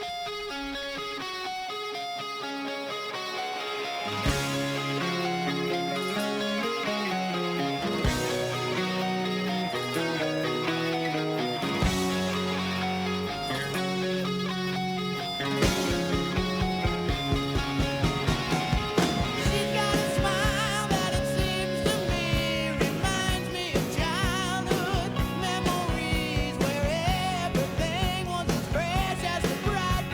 Memories where everything was as fresh as the bright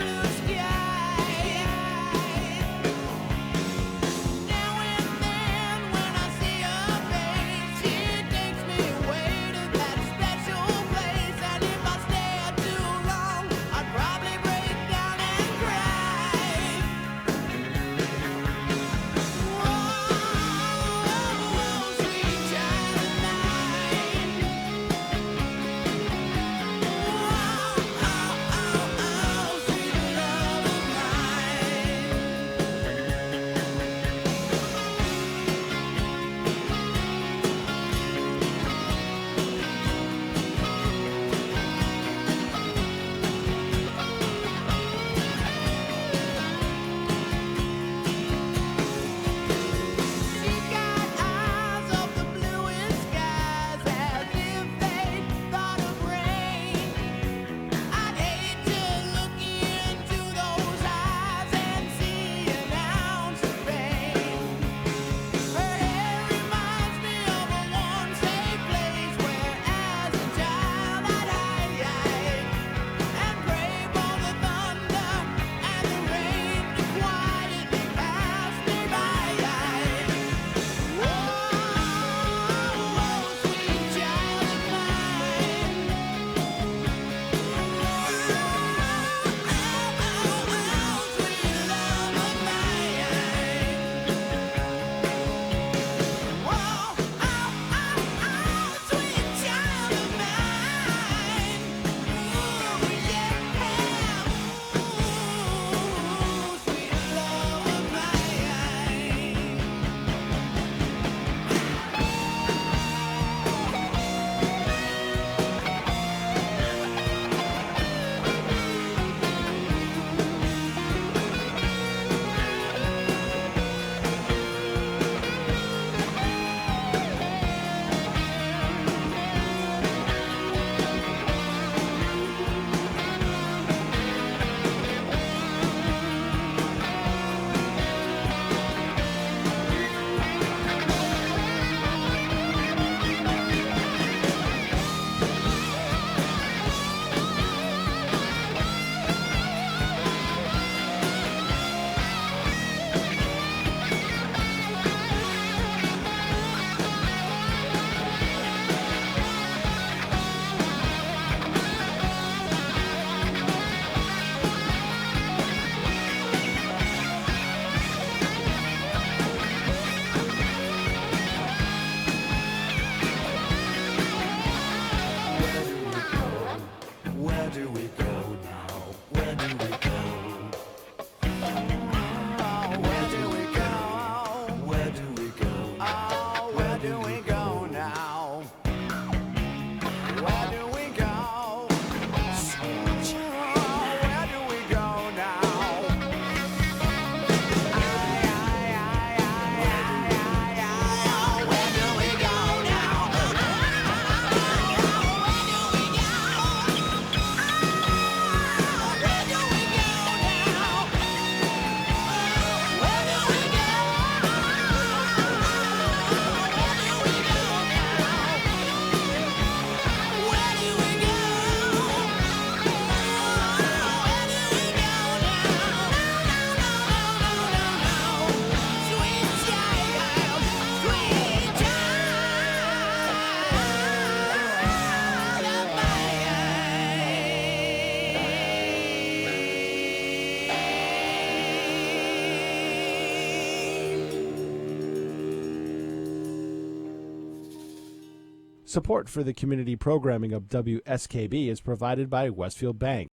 Support for the community programming of WSKB is provided by Westfield Bank.